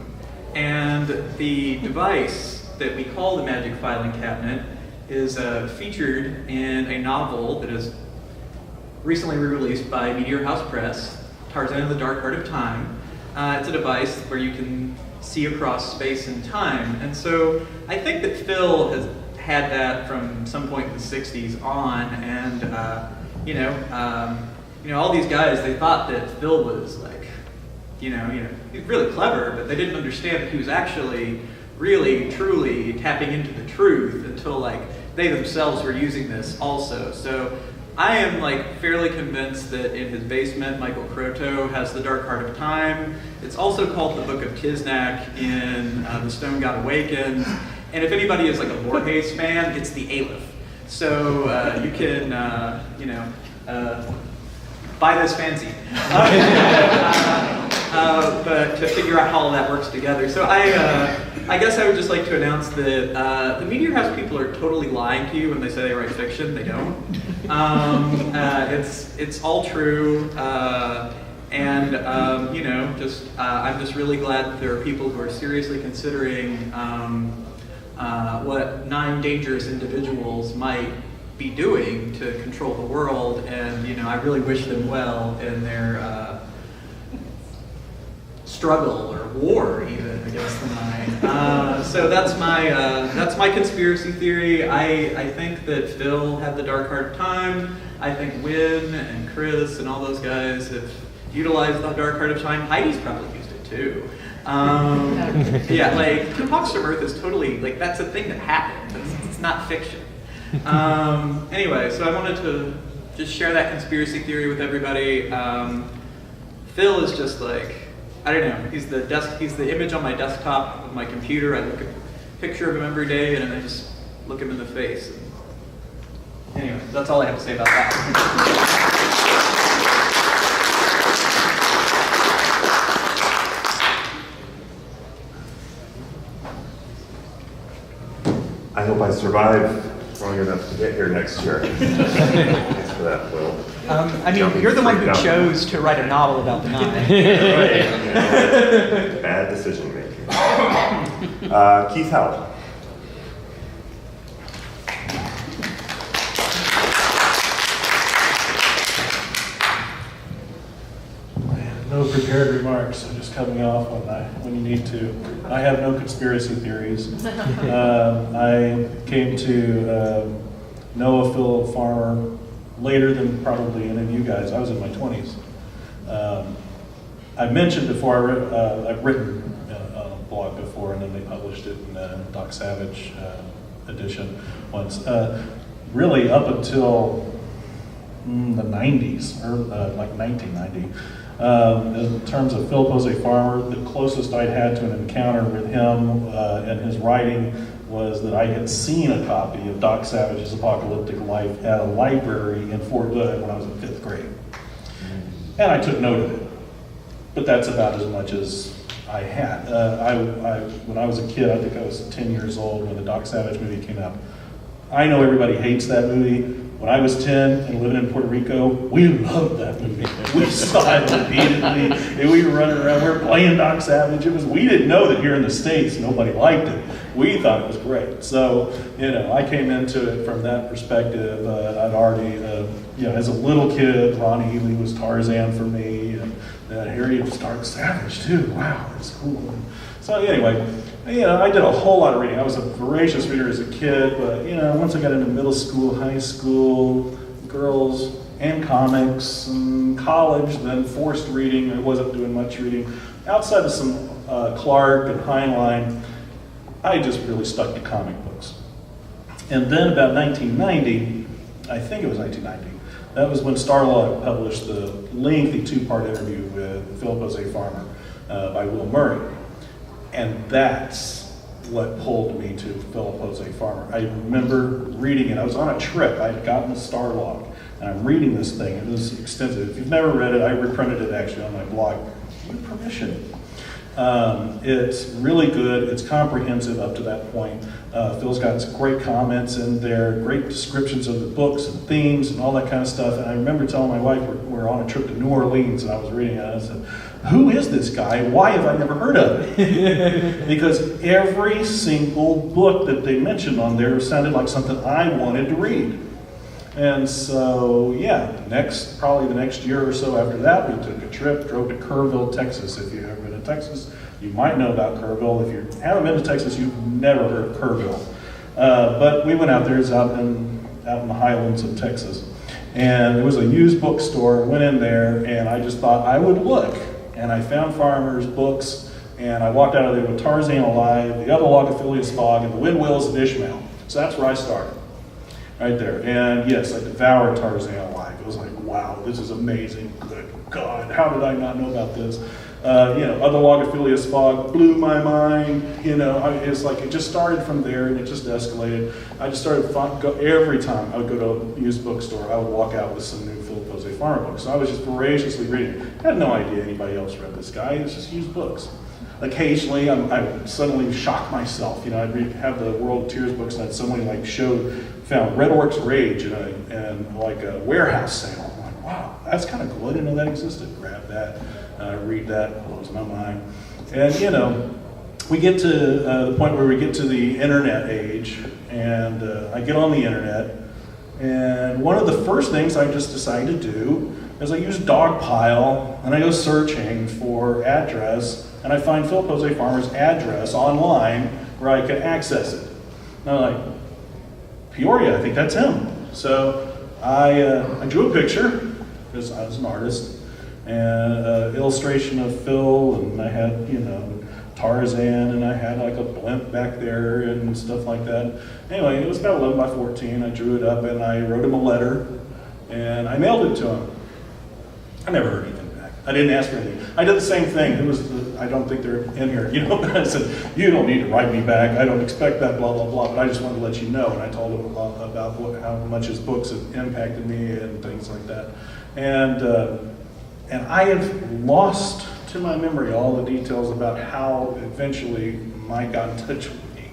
and the device that we call the magic filing cabinet is featured in a novel that is recently re-released by Meteor House Press, Tarzan and the Dark Heart of Time. It's a device where you can see across space and time. And so I think that Phil has had that from some point in the 60s on, and all these guys, they thought that Phil was like, he's really clever, but they didn't understand that he was actually really, truly tapping into the truth until like they themselves were using this also. So I am like fairly convinced that in his basement, Michael Croteau has the Dark Heart of Time. It's also called the Book of Tiznak in The Stone God Awakens. And if anybody is like a Borges fan, it's the Aleph. So you can, buy this fanzine. But to figure out how all that works together. So I guess I would just like to announce that the Meteor House people are totally lying to you when they say they write fiction. They don't. It's all true. I'm just really glad that there are people who are seriously considering what 9 dangerous individuals might be doing to control the world, and I really wish them well in their struggle or war even against the 9. So that's my conspiracy theory. I think that Phil had the Dark Heart of Time. I think Wynn and Chris and all those guys have utilized the Dark Heart of Time. Heidi's probably used it too. Like Hawks from Earth is totally like that's a thing that happened. It's not fiction. Anyway, so I wanted to just share that conspiracy theory with everybody. Phil is just like, I don't know, he's the image on my desktop of my computer. I look at a picture of him every day and I just look him in the face. Anyway, that's all I have to say about that. I hope I survive long enough to get here next year. Thanks for that, Will. I mean, you're the one who chose to write a novel about the nine. Bad decision making. Keith Howell. No prepared remarks, so just coming off when you need to. I have no conspiracy theories. I came to know a Phil Farmer later than probably any of you guys. I was in my 20s. I mentioned before, I've written a blog before, and then they published it in Doc Savage edition once. Really up until the 90s, or like 1990. In terms of Philip José Farmer, the closest I'd had to an encounter with him and his writing was that I had seen a copy of Doc Savage's Apocalyptic Life at a library in Fort Hood when I was in 5th grade. And I took note of it. But that's about as much as I had. When I was a kid, I think I was 10 years old when the Doc Savage movie came out. I know everybody hates that movie. When I was 10 and living in Puerto Rico, we loved that movie. We saw it repeatedly, and we were running around, we were playing Doc Savage. We didn't know that here in the States, nobody liked it. We thought it was great. So, I came into it from that perspective. I'd already, as a little kid, Ron Ely was Tarzan for me, and Harry was Doc Savage too. Wow, that's cool. So anyway, I did a whole lot of reading. I was a voracious reader as a kid, but once I got into middle school, high school, girls and comics, and college, then forced reading. I wasn't doing much reading. Outside of some Clark and Heinlein, I just really stuck to comic books. And then about 1990, I think it was 1990, that was when Starlog published the lengthy 2-part interview with Philip José Farmer by Will Murray. And that's what pulled me to Philip José Farmer. I remember reading it. I was on a trip. I had gotten the Starlog, and I'm reading this thing. It was extensive. If you've never read it, I reprinted it actually on my blog. With permission. It's really good. It's comprehensive up to that point. Phil's got some great comments in there, great descriptions of the books and themes and all that kind of stuff. And I remember telling my wife we're on a trip to New Orleans, and I was reading it, and I said, who is this guy? Why have I never heard of him? Because every single book that they mentioned on there sounded like something I wanted to read. And so, probably the next year or so after that, we took a trip, drove to Kerrville, Texas. If you've ever been to Texas, you might know about Kerrville. If you haven't been to Texas, you've never heard of Kerrville. But we went out there. It's out in the highlands of Texas. And there was a used bookstore. Went in there, and I just thought I would look. And I found Farmer's books, and I walked out of there with Tarzan Alive, The Other Logophilius Fog, and The Wind Wheels of Ishmael. So that's where I started. Right there. And yes, I devoured Tarzan Alive. It was like, wow, this is amazing. Good God, how did I not know about this? Other Logophilius Fog blew my mind. It's like it just started from there and it just escalated. I just started every time I would go to a used bookstore, I would walk out with some new Philip José Farmer books. So I was just voraciously reading. I had no idea anybody else read this guy. It's just used books. Occasionally, I would suddenly shock myself. I'd have the World of Tears books, and I'd suddenly found Red Orc's Rage in a warehouse sale. I'm like, wow, that's kind of cool. I didn't know that existed. Grab that, read that, blows my mind. And we get to the point where we get to the internet age, and I get on the internet, and one of the first things I just decided to do is I use Dogpile, and I go searching for address, and I find Philip José Farmer's address online where I can access it. And I'm like, Peoria, I think that's him. So I drew a picture, because I was an artist, and illustration of Phil, and I had, Tarzan, and I had like a blimp back there and stuff like that. Anyway, it was about 11 by 14. I drew it up, and I wrote him a letter, And I mailed it to him. I never heard anything back. I didn't ask for anything. I did the same thing. I don't think they're in here. I said, you don't need to write me back. I don't expect that, blah, blah, blah. But I just wanted to let you know. And I told him about how much his books have impacted me and things like that. And I have lost to my memory all the details about how eventually Mike got in touch with me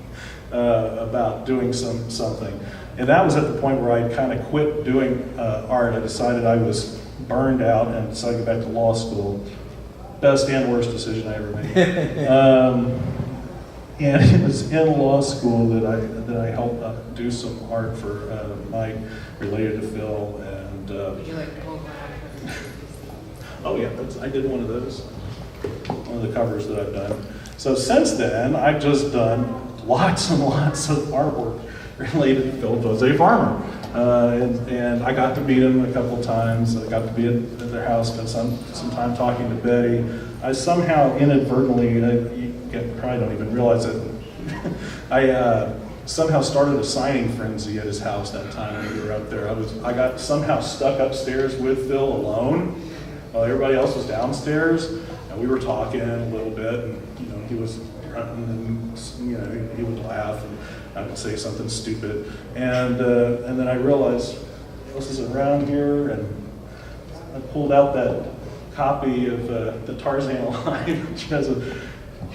about doing something. And that was at the point where I kind of quit doing art. I decided I was burned out and decided to go back to law school. Best and worst decision I ever made. And it was in law school that I helped do some art for Mike related to Phil. And Would you like to hold that? oh yeah, I did one of those, one of the covers that I've done. So since then, I've just done lots and lots of artwork related to Phil José Farmer. And I got to meet him a couple times. I got to be at their house, spent some time talking to Betty. I somehow inadvertently, you probably don't even realize it, I somehow started a signing frenzy at his house that time when we were up there. I got somehow stuck upstairs with Phil alone while everybody else was downstairs, and we were talking a little bit, and he was grunting, and he would laugh, and I would say something stupid, and then I realized this is around here, and I pulled out that copy of the Tarzan line, which has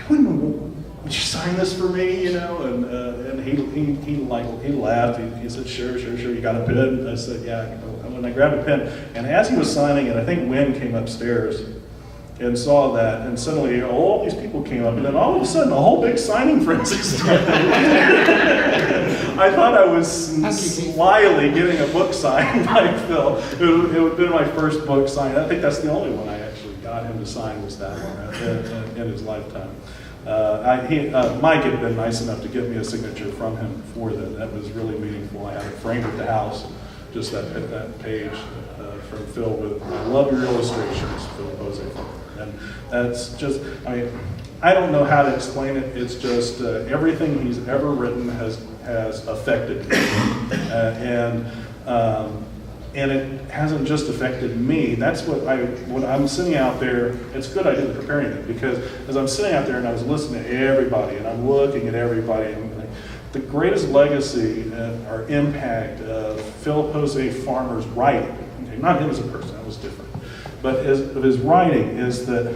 would you sign this for me? And he laughed. He said, sure. You got a pen? I said, yeah. When I grabbed a pen, and as he was signing it, I think Wynn came upstairs and saw that, and suddenly all these people came up, and then all of a sudden a whole big signing frenzy started. I thought I was slyly getting a book signed by Phil. It would have been my first book signed. I think that's the only one I actually got him to sign, was that one in his lifetime. Mike had been nice enough to get me a signature from him for that. That was really meaningful. I had it framed at the house, just that page from Phil with, I love your illustrations, Phil José Farmer. And that's just, I don't know how to explain it. It's just everything he's ever written has affected me. And it hasn't just affected me. That's when I'm sitting out there, it's good I did the preparing it, because as I'm sitting out there and I was listening to everybody and I'm looking at everybody, and the greatest legacy or impact of Phil José Farmer's writing, okay, not him as a person, that was different, but of his writing is that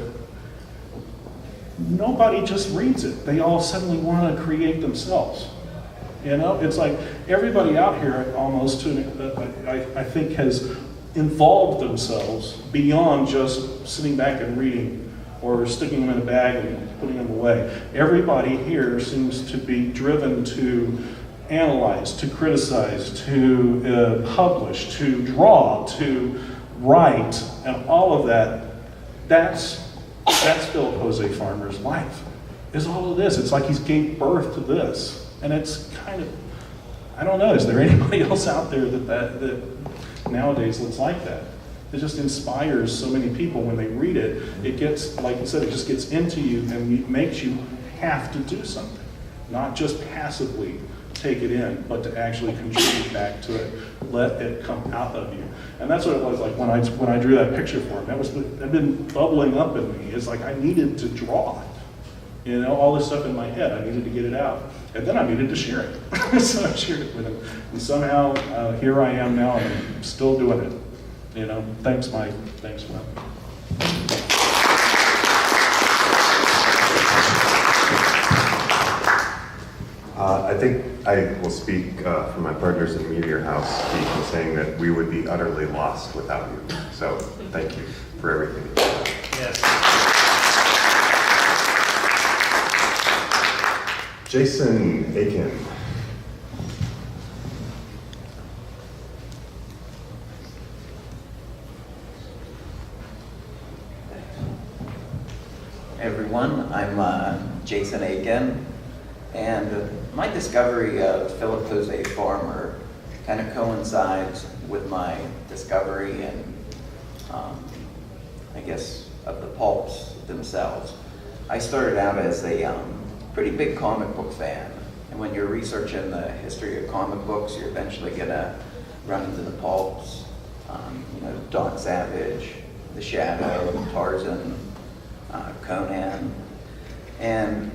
nobody just reads it. They all suddenly want to create themselves. It's like everybody out here almost, I think, has involved themselves beyond just sitting back and reading or sticking them in a bag and putting them away. Everybody here seems to be driven to analyze, to criticize, to publish, to draw, to write, and all of that. That's Phil José Farmer's life, is all of this. It's like he's gave birth to this. And it's kind of, I don't know, is there anybody else out there that nowadays that's like that? It just inspires so many people when they read it. It gets, like you said, it just gets into you and it makes you have to do something. Not just passively take it in, but to actually contribute back to it. Let it come out of you. And that's what it was like when I drew that picture for him. It had been bubbling up in me. It's like I needed to draw it. All this stuff in my head, I needed to get it out. And then I needed to share it. So I shared it with him. And somehow, here I am now, and I'm still doing it. Thanks, Mike. Thanks, Will. I think I will speak for my partners in Meteor House, Keith, in saying that we would be utterly lost without you. So thank you for everything. Yes. Jason Aiken. Hey everyone, I'm Jason Aiken, and my discovery of Philip José Farmer kind of coincides with my discovery and I guess of the pulps themselves. I started out as a pretty big comic book fan, and when you're researching the history of comic books, you're eventually gonna run into the pulps. Doc Savage, The Shadow, Tarzan, Conan. And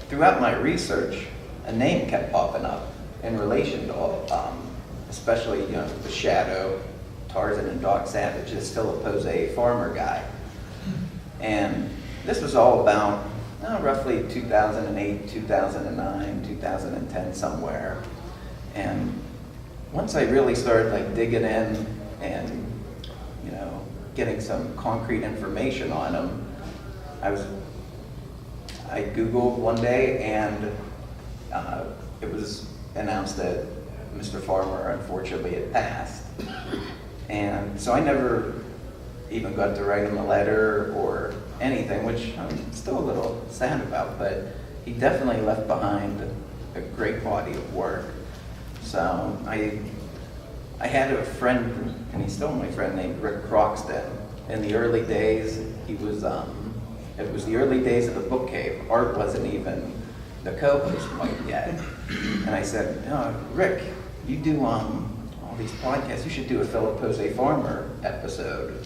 throughout my research, a name kept popping up in relation to all, especially, The Shadow, Tarzan, and Doc Savage, is Philip José, farmer guy. And this was all about roughly 2008, 2009, 2010, somewhere. And once I really started digging in and getting some concrete information on them, I Googled one day, and it was announced that Mr. Farmer unfortunately had passed. And so I never even got to write him a letter or anything, which I'm still a little sad about, but he definitely left behind a great body of work. So I had a friend, and he's still my friend, named Rick Croxton. In the early days, it was the early days of the Book Cave. Art wasn't even the co-host quite yet. And I said, Rick, you do all these podcasts, you should do a Philip José Farmer episode.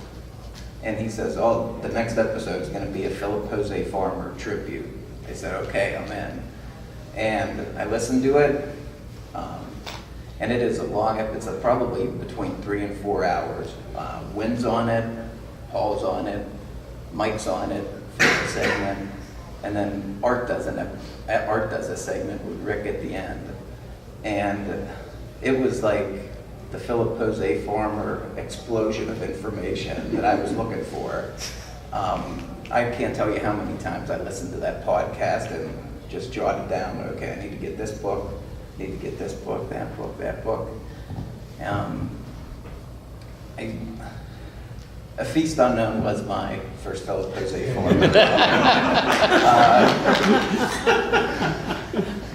And he says, the next episode is going to be a Philip José Farmer tribute. I said, okay, I'm in. And I listened to it. And it is a long episode, probably between 3 and 4 hours. Wynn's on it, Paul's on it, Mike's on it for the segment, and then Art does a segment with Rick at the end. And it was like the Philip José Farmer explosion of information that I was looking for. I can't tell you how many times I listened to that podcast and just jotted down, okay, I need to get this book, need to get this book, that book, that book. A Feast Unknown was my first Philip José Farmer.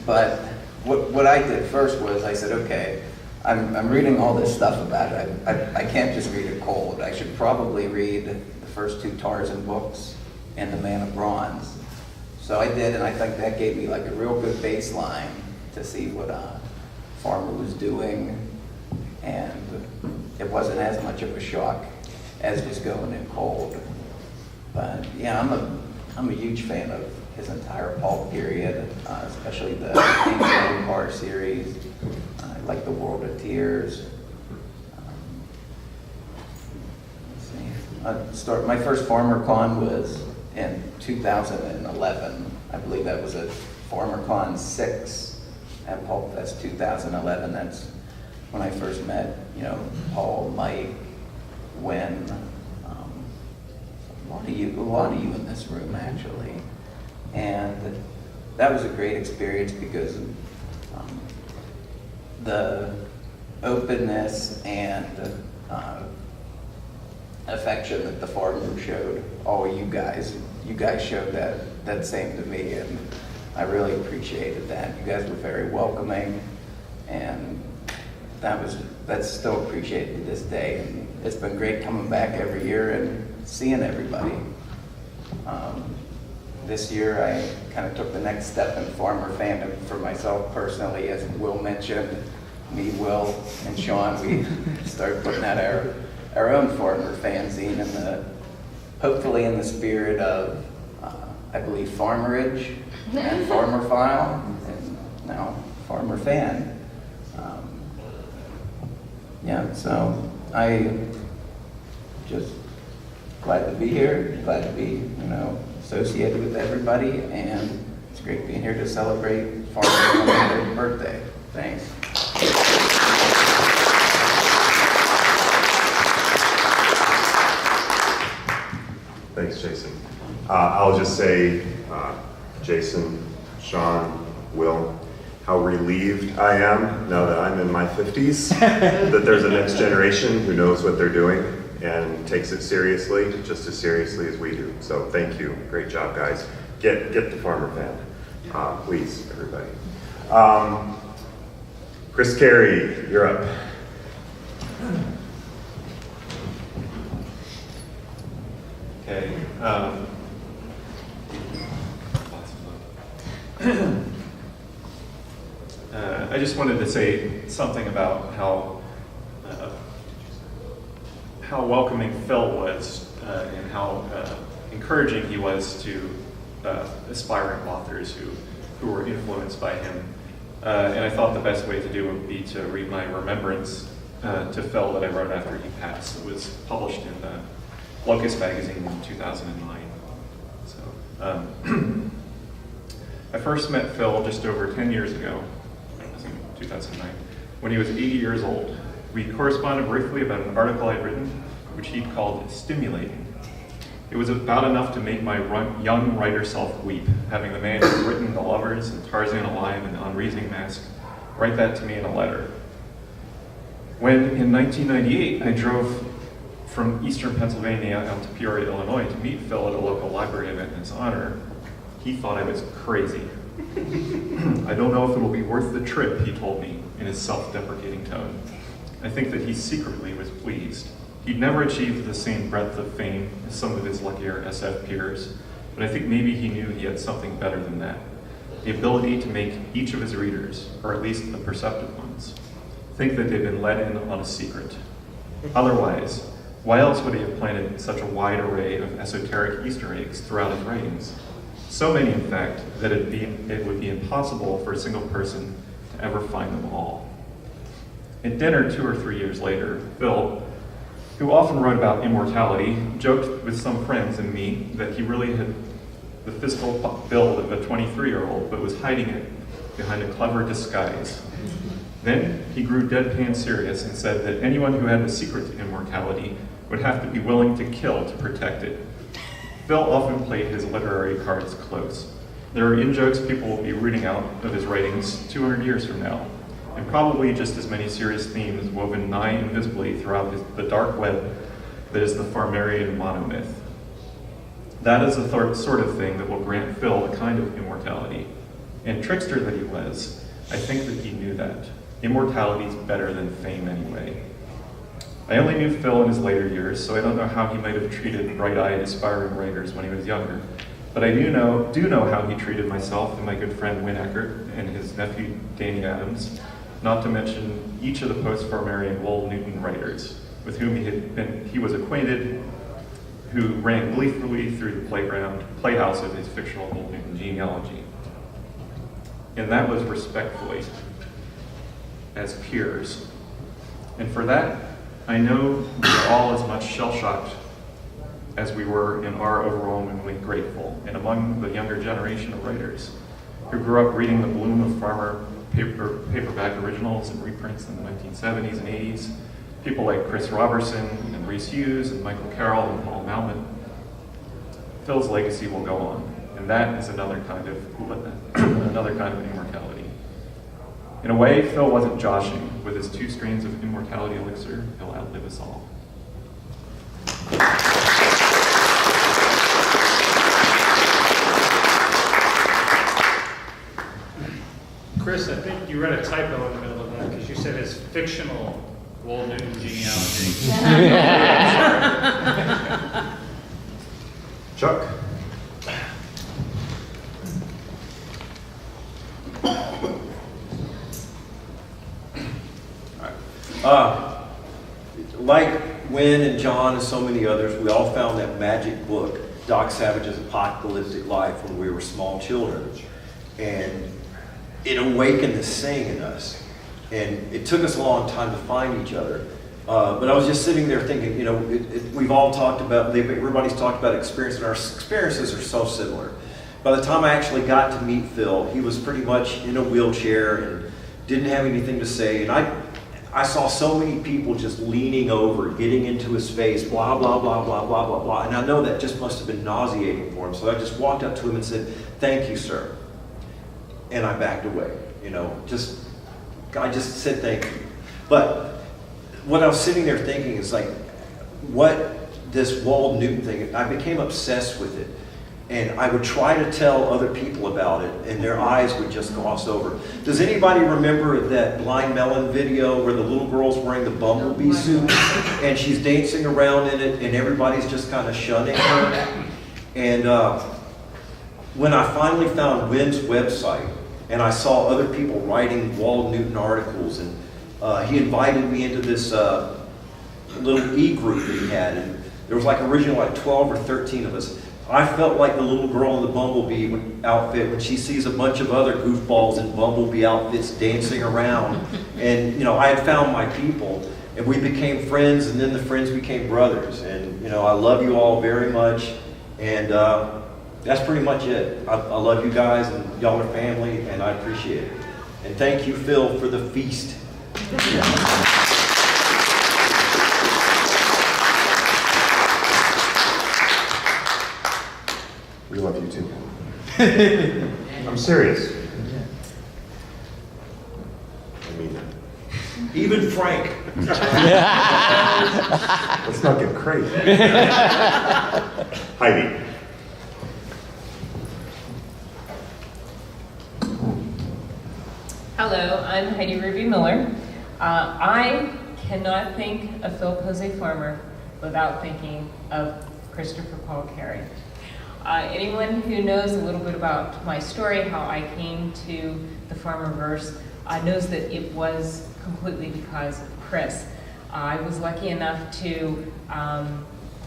But what I did first was I said, okay, I'm reading all this stuff about it. I can't just read it cold. I should probably read the first 2 Tarzan books and The Man of Bronze. So I did, and I think that gave me a real good baseline to see what Farmer was doing, and it wasn't as much of a shock as just going in cold. But yeah, I'm a huge fan of his entire pulp period, especially the King Bar series. I like The World of Tears. My first FarmerCon was in 2011. I believe that was at FarmerCon 6 at PulpFest 2011. That's when I first met, Paul, Mike, Wynn, a lot of you in this room actually. And that was a great experience because the openness and affection that the farmer showed, all you guys showed that same to me, and I really appreciated that. You guys were very welcoming, and that's still appreciated to this day. And it's been great coming back every year and seeing everybody. This year I kind of took the next step in farmer fandom for myself personally. As Will mentioned, me, Will, and Sean, we started putting out our own farmer fanzine, hopefully in the spirit of, I believe, Farmerage and Farmer File, and now Farmer Fan. So I just glad to be here, glad to be, associated with everybody, and it's great being here to celebrate Farmer's birthday. Thanks. Thanks, Jason. I'll just say, Jason, Sean, Will, how relieved I am now that I'm in my 50s, that there's a next generation who knows what they're doing and takes it seriously, just as seriously as we do. So thank you. Great job, guys. Get the Farmer Fan, please, everybody. Chris Carey, you're up. Okay. I just wanted to say something about how how welcoming Phil was and how encouraging he was to aspiring authors who were influenced by him. And I thought the best way to do it would be to read my remembrance to Phil that I wrote after he passed. It was published in Locust magazine in 2009. So I first met Phil just over 10 years ago, it was in 2009, when he was 80 years old. We corresponded briefly about an article I'd written, which he'd called stimulating. It was about enough to make my young writer self weep, having the man who'd written The Lovers and Tarzan Alive and The Unreasoning Mask write that to me in a letter. When in 1998 I drove from eastern Pennsylvania out to Peoria, Illinois to meet Phil at a local library event in his honor, he thought I was crazy. I don't know if it'll be worth the trip, he told me in his self-deprecating tone. I think that he secretly was pleased. He'd never achieved the same breadth of fame as some of his luckier SF peers, but I think maybe he knew he had something better than that. The ability to make each of his readers, or at least the perceptive ones, think that they've been let in on a secret. Otherwise, why else would he have planted such a wide array of esoteric Easter eggs throughout his writings? So many, in fact, that it would be impossible for a single person to ever find them all. At dinner 2 or 3 years later, Phil, who often wrote about immortality, joked with some friends and me that he really had the physical build of a 23-year-old, but was hiding it behind a clever disguise. Then he grew deadpan serious and said that anyone who had the secret to immortality would have to be willing to kill to protect it. Phil often played his literary cards close. There are in-jokes people will be rooting out of his writings 200 years from now, and probably just as many serious themes woven nigh invisibly throughout the dark web that is the Farmerian monomyth. That is the sort of thing that will grant Phil a kind of immortality. And trickster that he was, I think that he knew that. Immortality is better than fame anyway. I only knew Phil in his later years, so I don't know how he might have treated bright-eyed aspiring writers when he was younger. But I do know how he treated myself and my good friend Win Eckert and his nephew Danny Adams, not to mention each of the post-Farmerian Wold Newton writers with whom he was acquainted, who ran gleefully through the playhouse of his fictional Wold Newton genealogy. And that was respectfully, as peers. And for that, I know we are all as much shell-shocked as we were and are overwhelmingly grateful. And among the younger generation of writers who grew up reading the bloom of farmer paperback originals and reprints in the 1970s and 80s, people like Chris Robertson and Reese Hughes and Michael Carroll and Paul Malman, Phil's legacy will go on. And that is another kind of immortality. In a way, Phil wasn't joshing. With his 2 strains of immortality elixir, he'll outlive us all. Chris, I think you read a typo in the middle of that because you said his fictional Wold Newton genealogy. Chuck? Like Wynn and John and so many others, we all found that magic book, Doc Savage's Apocalyptic Life, when we were small children. And it awakened this saying in us. And it took us a long time to find each other. But I was just sitting there thinking, you know, we've all talked about, everybody's talked about experience, and our experiences are so similar. By the time I actually got to meet Phil, he was pretty much in a wheelchair and didn't have anything to say. And I saw so many people just leaning over, getting into his face, blah, blah, blah, blah, blah, blah, blah. And I know that just must have been nauseating for him. So I just walked up to him and said, "Thank you, sir." And I backed away, you know, I just said thank you. But what I was sitting there thinking is like, what this Wold Newton thing, I became obsessed with it. And I would try to tell other people about it, and their eyes would just gloss over. Does anybody remember that Blind Melon video where the little girl's wearing the bumblebee suit, and she's dancing around in it, and everybody's just kind of shunning her? And when I finally found Wynn's website, and I saw other people writing Wold Newton articles, and he invited me into this little e-group that he had, and there was like originally like 12 or 13 of us. I felt like the little girl in the Bumblebee outfit when she sees a bunch of other goofballs in Bumblebee outfits dancing around. And, you know, I had found my people, and we became friends, and then the friends became brothers. And, you know, I love you all very much, and that's pretty much it. I love you guys, and y'all are family, and I appreciate it. And thank you, Phil, for the feast. We love you too. I'm serious. I mean that. Even Frank. Let's not get crazy. Heidi. Hello, I'm Heidi Ruby Miller. I cannot think of Philip Jose Farmer without thinking of Christopher Paul Carey. Anyone who knows a little bit about my story, how I came to the Farmerverse, knows that it was completely because of Chris. I was lucky enough to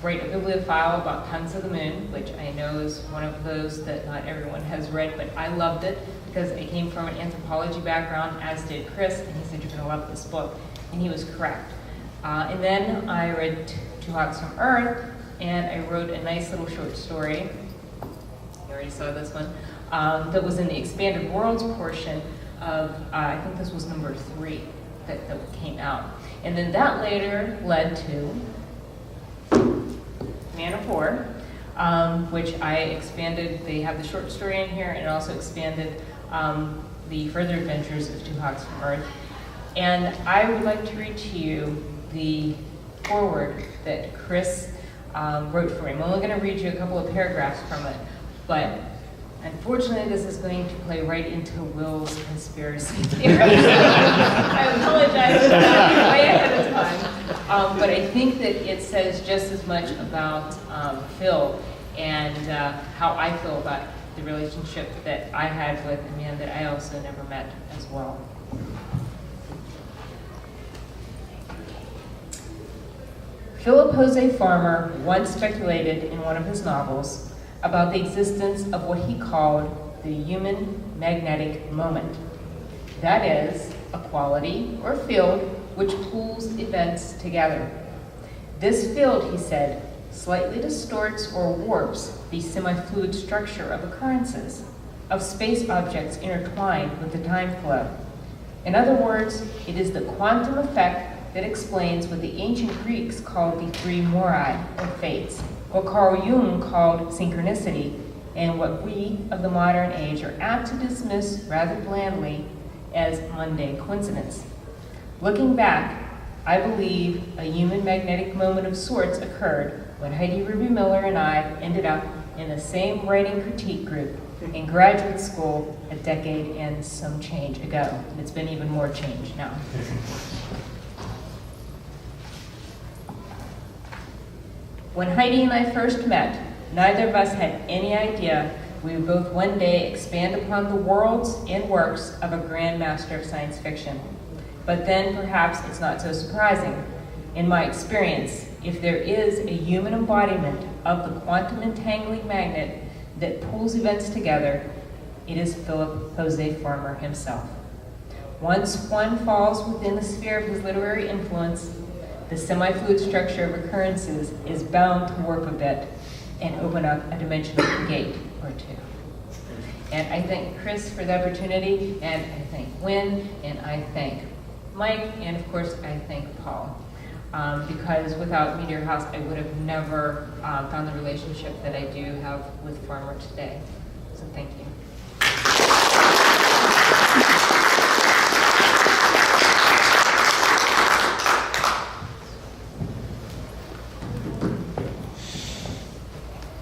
write a bibliophile about Tongues of the Moon, which I know is one of those that not everyone has read, but I loved it because I came from an anthropology background, as did Chris, and he said, "You're going to love this book," and he was correct. And then I read Two Hawks from Earth, and I wrote a nice little short story. You already saw this one. That was in the expanded worlds portion of, I think this was number 3 that came out. And then that later led to Man of War, which I expanded. They have the short story in here, and it also expanded the further adventures of Two Hawks from Earth. And I would like to read to you the foreword that Chris wrote for me. I'm only going to read you a couple of paragraphs from it, but unfortunately this is going to play right into Will's conspiracy theory. I apologize for that way ahead of time, but I think that it says just as much about Phil and how I feel about the relationship that I had with a man that I also never met as well. Philip Jose Farmer once speculated in one of his novels about the existence of what he called the human magnetic moment. That is, a quality or field which pulls events together. This field, he said, slightly distorts or warps the semi-fluid structure of occurrences, of space objects intertwined with the time flow. In other words, it is the quantum effect that explains what the ancient Greeks called the three mori, or fates, what Carl Jung called synchronicity, and what we of the modern age are apt to dismiss rather blandly as mundane coincidence. Looking back, I believe a human magnetic moment of sorts occurred when Heidi Ruby Miller and I ended up in the same writing critique group in graduate school a decade and some change ago. And it's been even more change now. When Heidi and I first met, neither of us had any idea we would both one day expand upon the worlds and works of a grand master of science fiction. But then perhaps it's not so surprising. In my experience, if there is a human embodiment of the quantum entangling magnet that pulls events together, it is Philip Jose Farmer himself. Once one falls within the sphere of his literary influence, the semi-fluid structure of occurrences is bound to warp a bit and open up a dimensional gate or two. And I thank Chris for the opportunity, and I thank Wynn, and I thank Mike, and of course I thank Paul. Because without Meteor House, I would have never found the relationship that I do have with Farmer today. So thank you.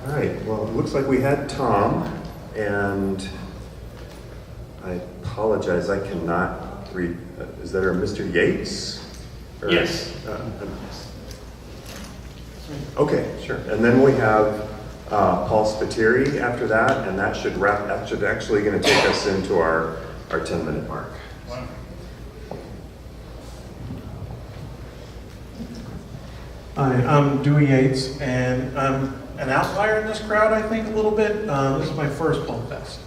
All right, well, it looks like we had Tom, and I apologize, I cannot read. Is there a Mr. Yates? Or, yes. Okay, sure. And then we have Paul Spiteri after that, and that should actually going to take us into our 10-minute mark. Wow. Hi, I'm Dewey Yates, and I'm an outlier in this crowd, I think, a little bit. This is my first PulpFest.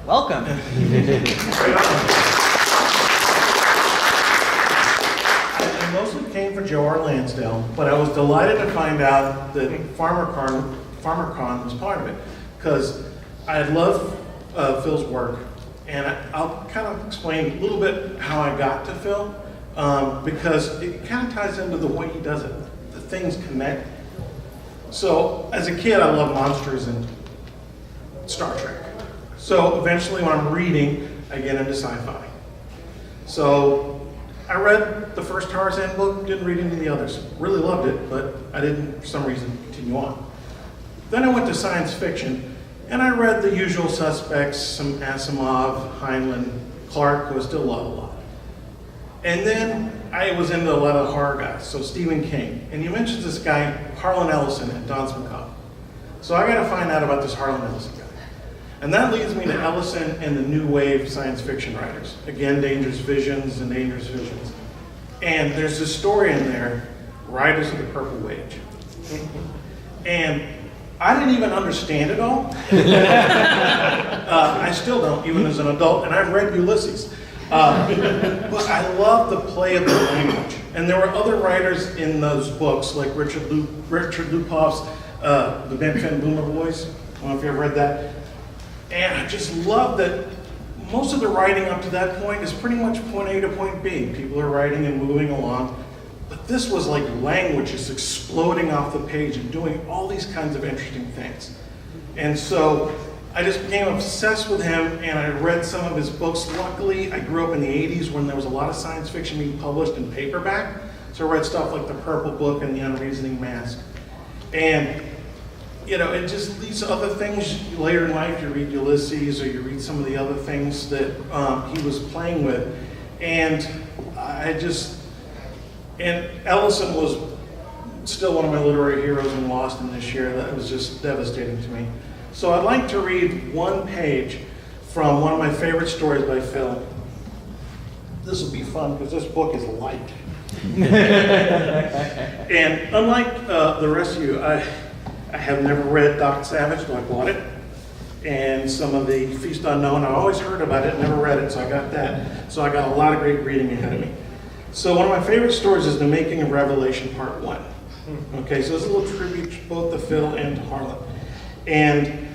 Welcome. I mostly came for Joe R. Lansdale, but I was delighted to find out that FarmerCon was part of it, because I love Phil's work, and I'll kind of explain a little bit how I got to Phil, because it kind of ties into the way he does it. The things connect. So, as a kid, I loved monsters and Star Trek. So, eventually, when I'm reading, I get into sci-fi. So, I read the first Tarzan book, didn't read any of the others. Really loved it, but I didn't, for some reason, continue on. Then I went to science fiction, and I read the usual suspects, some Asimov, Heinlein, Clarke, who I still love a lot. And then I was into a lot of horror guys, so Stephen King. And he mentions this guy, Harlan Ellison, at Danse Macabre. So I got to find out about this Harlan Ellison guy. And that leads me to Ellison and the new wave science fiction writers. Again, Dangerous Visions and Dangerous Visions. And there's this story in there, Riders of the Purple Wage. And I didn't even understand it all. I still don't, even as an adult, and I've read Ulysses. But I love the play of the language. And there were other writers in those books, like Richard Lupoff's The Ben Fenn Boomer Boys. I don't know if you ever read that. And I just love that most of the writing up to that point is pretty much point A to point B. People are writing and moving along. But this was like language just exploding off the page and doing all these kinds of interesting things. And so I just became obsessed with him, and I read some of his books. Luckily, I grew up in the 80s when there was a lot of science fiction being published in paperback. So I read stuff like The Purple Book and The Unreasoning Mask. And you know, it just, these other things, later in life, you read Ulysses, or you read some of the other things that he was playing with. And and Ellison was still one of my literary heroes in Lost in this year. That was just devastating to me. So I'd like to read one page from one of my favorite stories by Phil. This will be fun, because this book is light. And unlike the rest of you, I have never read Doc Savage, though I bought it. And some of the Feast Unknown, I always heard about it, never read it, so I got that. So I got a lot of great reading ahead of me. So one of my favorite stories is The Making of Revelation, Part 1. Okay, so it's a little tribute both to Phil and to Harlan. And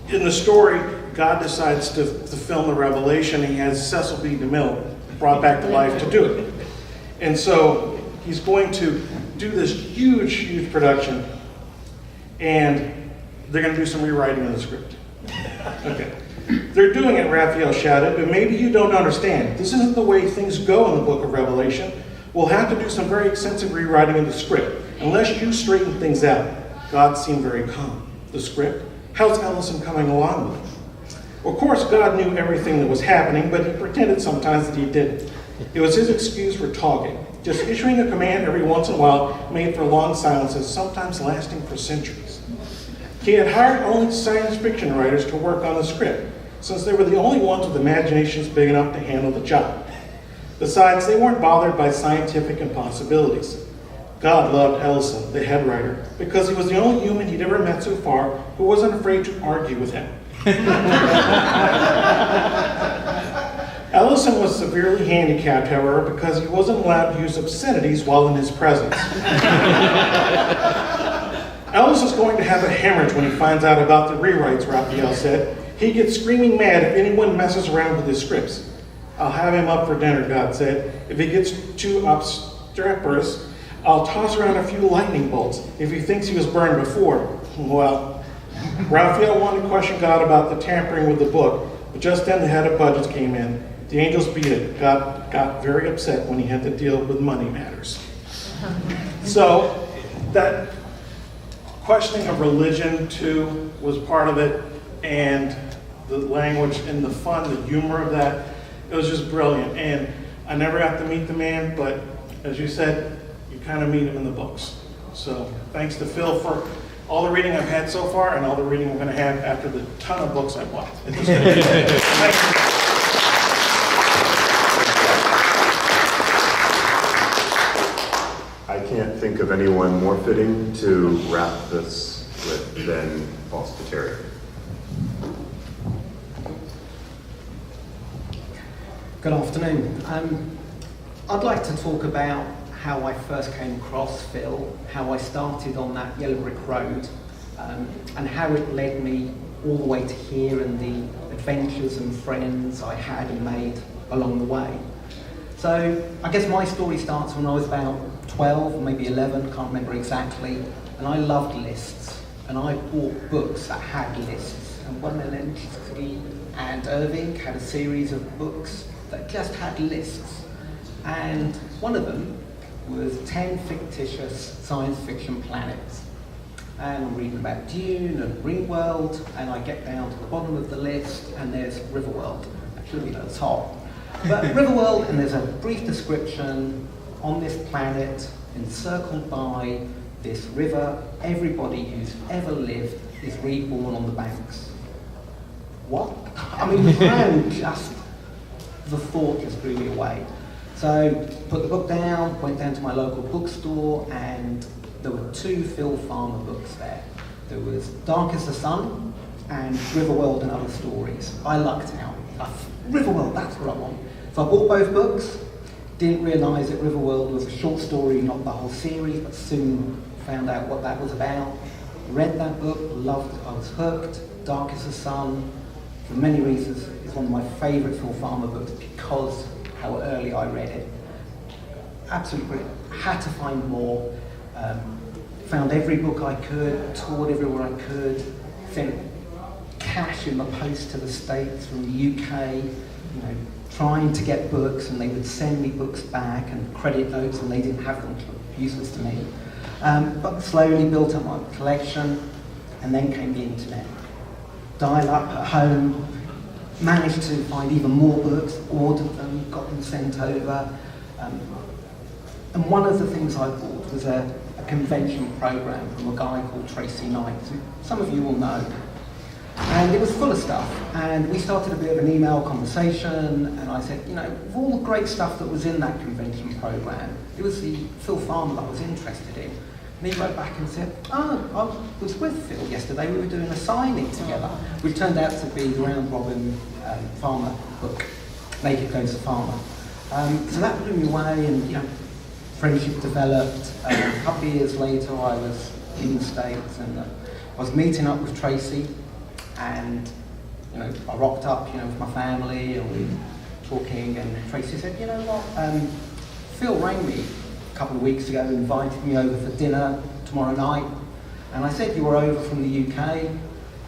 in the story, God decides to film the Revelation. He has Cecil B. DeMille brought back to life to do it. And so he's going to do this huge, huge production, and they're going to do some rewriting of the script. Okay. They're doing it, Raphael shouted, but maybe you don't understand. This isn't the way things go in the book of Revelation. We'll have to do some very extensive rewriting of the script, unless you straighten things out. God seemed very calm. The script? How's Ellison coming along with it? Of course, God knew everything that was happening, but he pretended sometimes that he didn't. It was his excuse for talking. Just issuing a command every once in a while made for long silences, sometimes lasting for centuries. He had hired only science fiction writers to work on the script, since they were the only ones with imaginations big enough to handle the job. Besides, they weren't bothered by scientific impossibilities. God loved Ellison, the head writer, because he was the only human he'd ever met so far who wasn't afraid to argue with him. Ellison was severely handicapped, however, because he wasn't allowed to use obscenities while in his presence. Ellison's going to have a hemorrhage when he finds out about the rewrites, Raphael said. He gets screaming mad if anyone messes around with his scripts. I'll have him up for dinner, God said. If he gets too obstreperous, I'll toss around a few lightning bolts. If he thinks he was burned before, well, Raphael wanted to question God about the tampering with the book, but just then the head of budgets came in. The angels beat it. God got very upset when he had to deal with money matters. So that questioning of religion, too, was part of it, and the language and the fun, the humor of that, it was just brilliant. And I never got to meet the man, but as you said, you kind of meet him in the books. So thanks to Phil for all the reading I've had so far and all the reading I'm going to have after the ton of books I bought. Thank you. I can't think of anyone more fitting to wrap this with than Paul Spiteri. Good afternoon. I'd like to talk about how I first came across Phil, how I started on that yellow brick road, and how it led me all the way to here and the adventures and friends I had and made along the way. So I guess my story starts when I was about 12 or maybe 11, can't remember exactly, and I loved lists, and I bought books that had lists, and one of them, and Irving had a series of books that just had lists, and one of them was 10 fictitious science fiction planets. And I'm reading about Dune and Ringworld, and I get down to the bottom of the list, and there's Riverworld. Actually, at the top. But Riverworld, and there's a brief description on this planet, encircled by this river. Everybody who's ever lived is reborn on the banks. What? I mean, just the thought just blew me away. So, put the book down, went down to my local bookstore, and there were 2 Phil Farmer books there. There was Dark as the Sun and Riverworld and Other Stories. I lucked out. Riverworld, that's what I want. So I bought both books, didn't realise that Riverworld was a short story, not the whole series, but soon found out what that was about. Read that book, loved it, I was hooked. Dark as the Sun, for many reasons, is one of my favourite Phil Farmer books because how early I read it. Absolutely brilliant. Had to find more. Found every book I could, toured everywhere I could, sent cash in the post to the States from the UK, you know, trying to get books, and they would send me books back and credit notes, and they didn't have them, useless to me. But slowly built up my collection, and then came the internet. Dial up at home, managed to find even more books, ordered them, got them sent over. And one of the things I bought was a convention program from a guy called Tracy Knight, who some of you will know. And it was full of stuff. And we started a bit of an email conversation, and I said, you know, of all the great stuff that was in that convention program, it was the Phil Farmer that I was interested in. And he wrote back and said, oh, I was with Phil yesterday, we were doing a signing together, which turned out to be the round robin Farmer book, Naked Goes the Farmer. So that blew me away, and you know, friendship developed. A couple of years later, I was in the States, and I was meeting up with Tracy, and you know, I rocked up, you know, with my family, and we were talking, and Tracy said, you know what, Phil rang me a couple of weeks ago, invited me over for dinner tomorrow night, and I said you were over from the UK,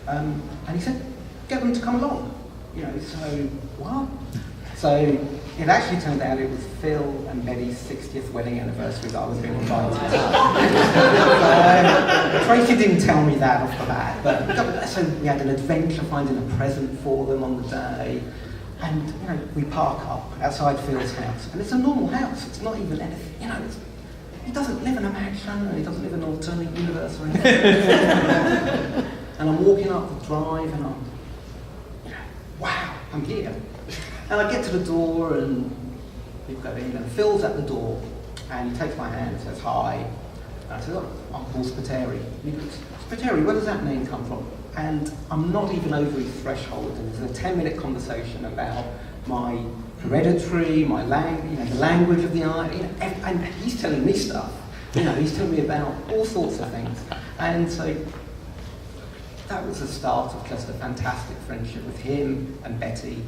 and he said, get them to come along, you know, so what? So it actually turned out it was Phil and Betty's 60th wedding anniversary that I was being invited to. Tracy didn't tell me that off the bat, but so we had an adventure finding a present for them on the day, and you know, we park up outside Phil's house, and it's a normal house. It's not even anything, you know. He doesn't live in a mansion, and he doesn't live in an alternate universe or anything. And I'm walking up the drive, and I'm, you know, wow, I'm here. And I get to the door, and people go in, and Phil's at the door, and he takes my hand and says, hi. And I said, oh, I'm Paul Spiteri. And he goes, Spiteri, where does that name come from? And I'm not even over his threshold, and there's a 10-minute conversation about my hereditary, my you know, the language of the art, you know, and he's telling me stuff. You know, he's telling me about all sorts of things. And so that was the start of just a fantastic friendship with him and Betty.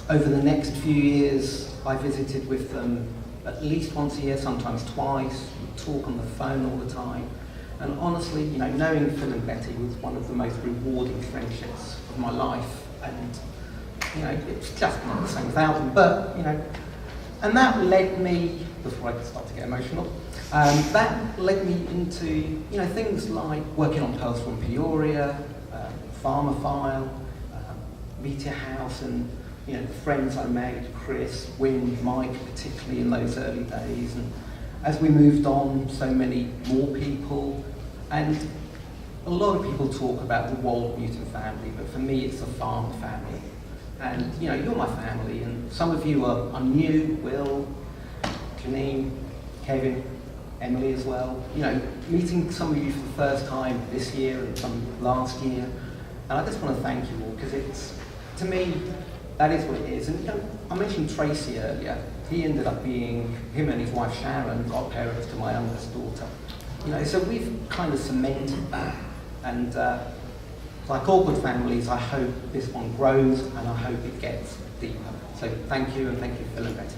Over the next few years, I visited with them at least once a year, sometimes twice. We talk on the phone all the time. And honestly, you know, knowing Phil and Betty was one of the most rewarding friendships of my life. And, you know, it's just not the same without them. But, you know, and that led me, before I start to get emotional, that led me into, you know, things like working on Pearls from Peoria, Farmer File, Meteor House, and you know, the friends I made, Chris, Wynne, Mike, particularly in those early days. And as we moved on, so many more people. And a lot of people talk about the Wald Newton family, but for me, it's the Farmer family. And you know, you're my family, and some of you are new, Will, Janine, Kevin, Emily as well. You know, meeting some of you for the first time this year and some last year. And I just want to thank you all, because it's, to me, that is what it is. And you know, I mentioned Tracy earlier. He ended up being, him and his wife Sharon, godparents to my youngest daughter. You know, so we've kind of cemented that. And like all good families, I hope this one grows and I hope it gets deeper. So thank you, and thank you, Phil and Betty.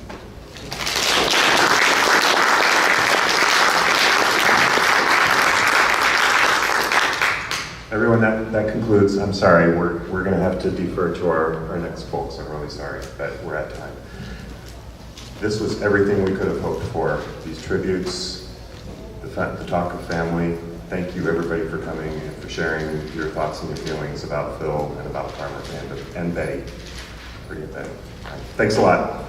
Everyone, that concludes. I'm sorry, we're going to have to defer to our next folks. I'm really sorry that we're at time. This was everything we could have hoped for. These tributes, the talk of family. Thank you, everybody, for coming and for sharing your thoughts and your feelings about Phil and about Farmer and Betty. Forget Betty. Thanks a lot.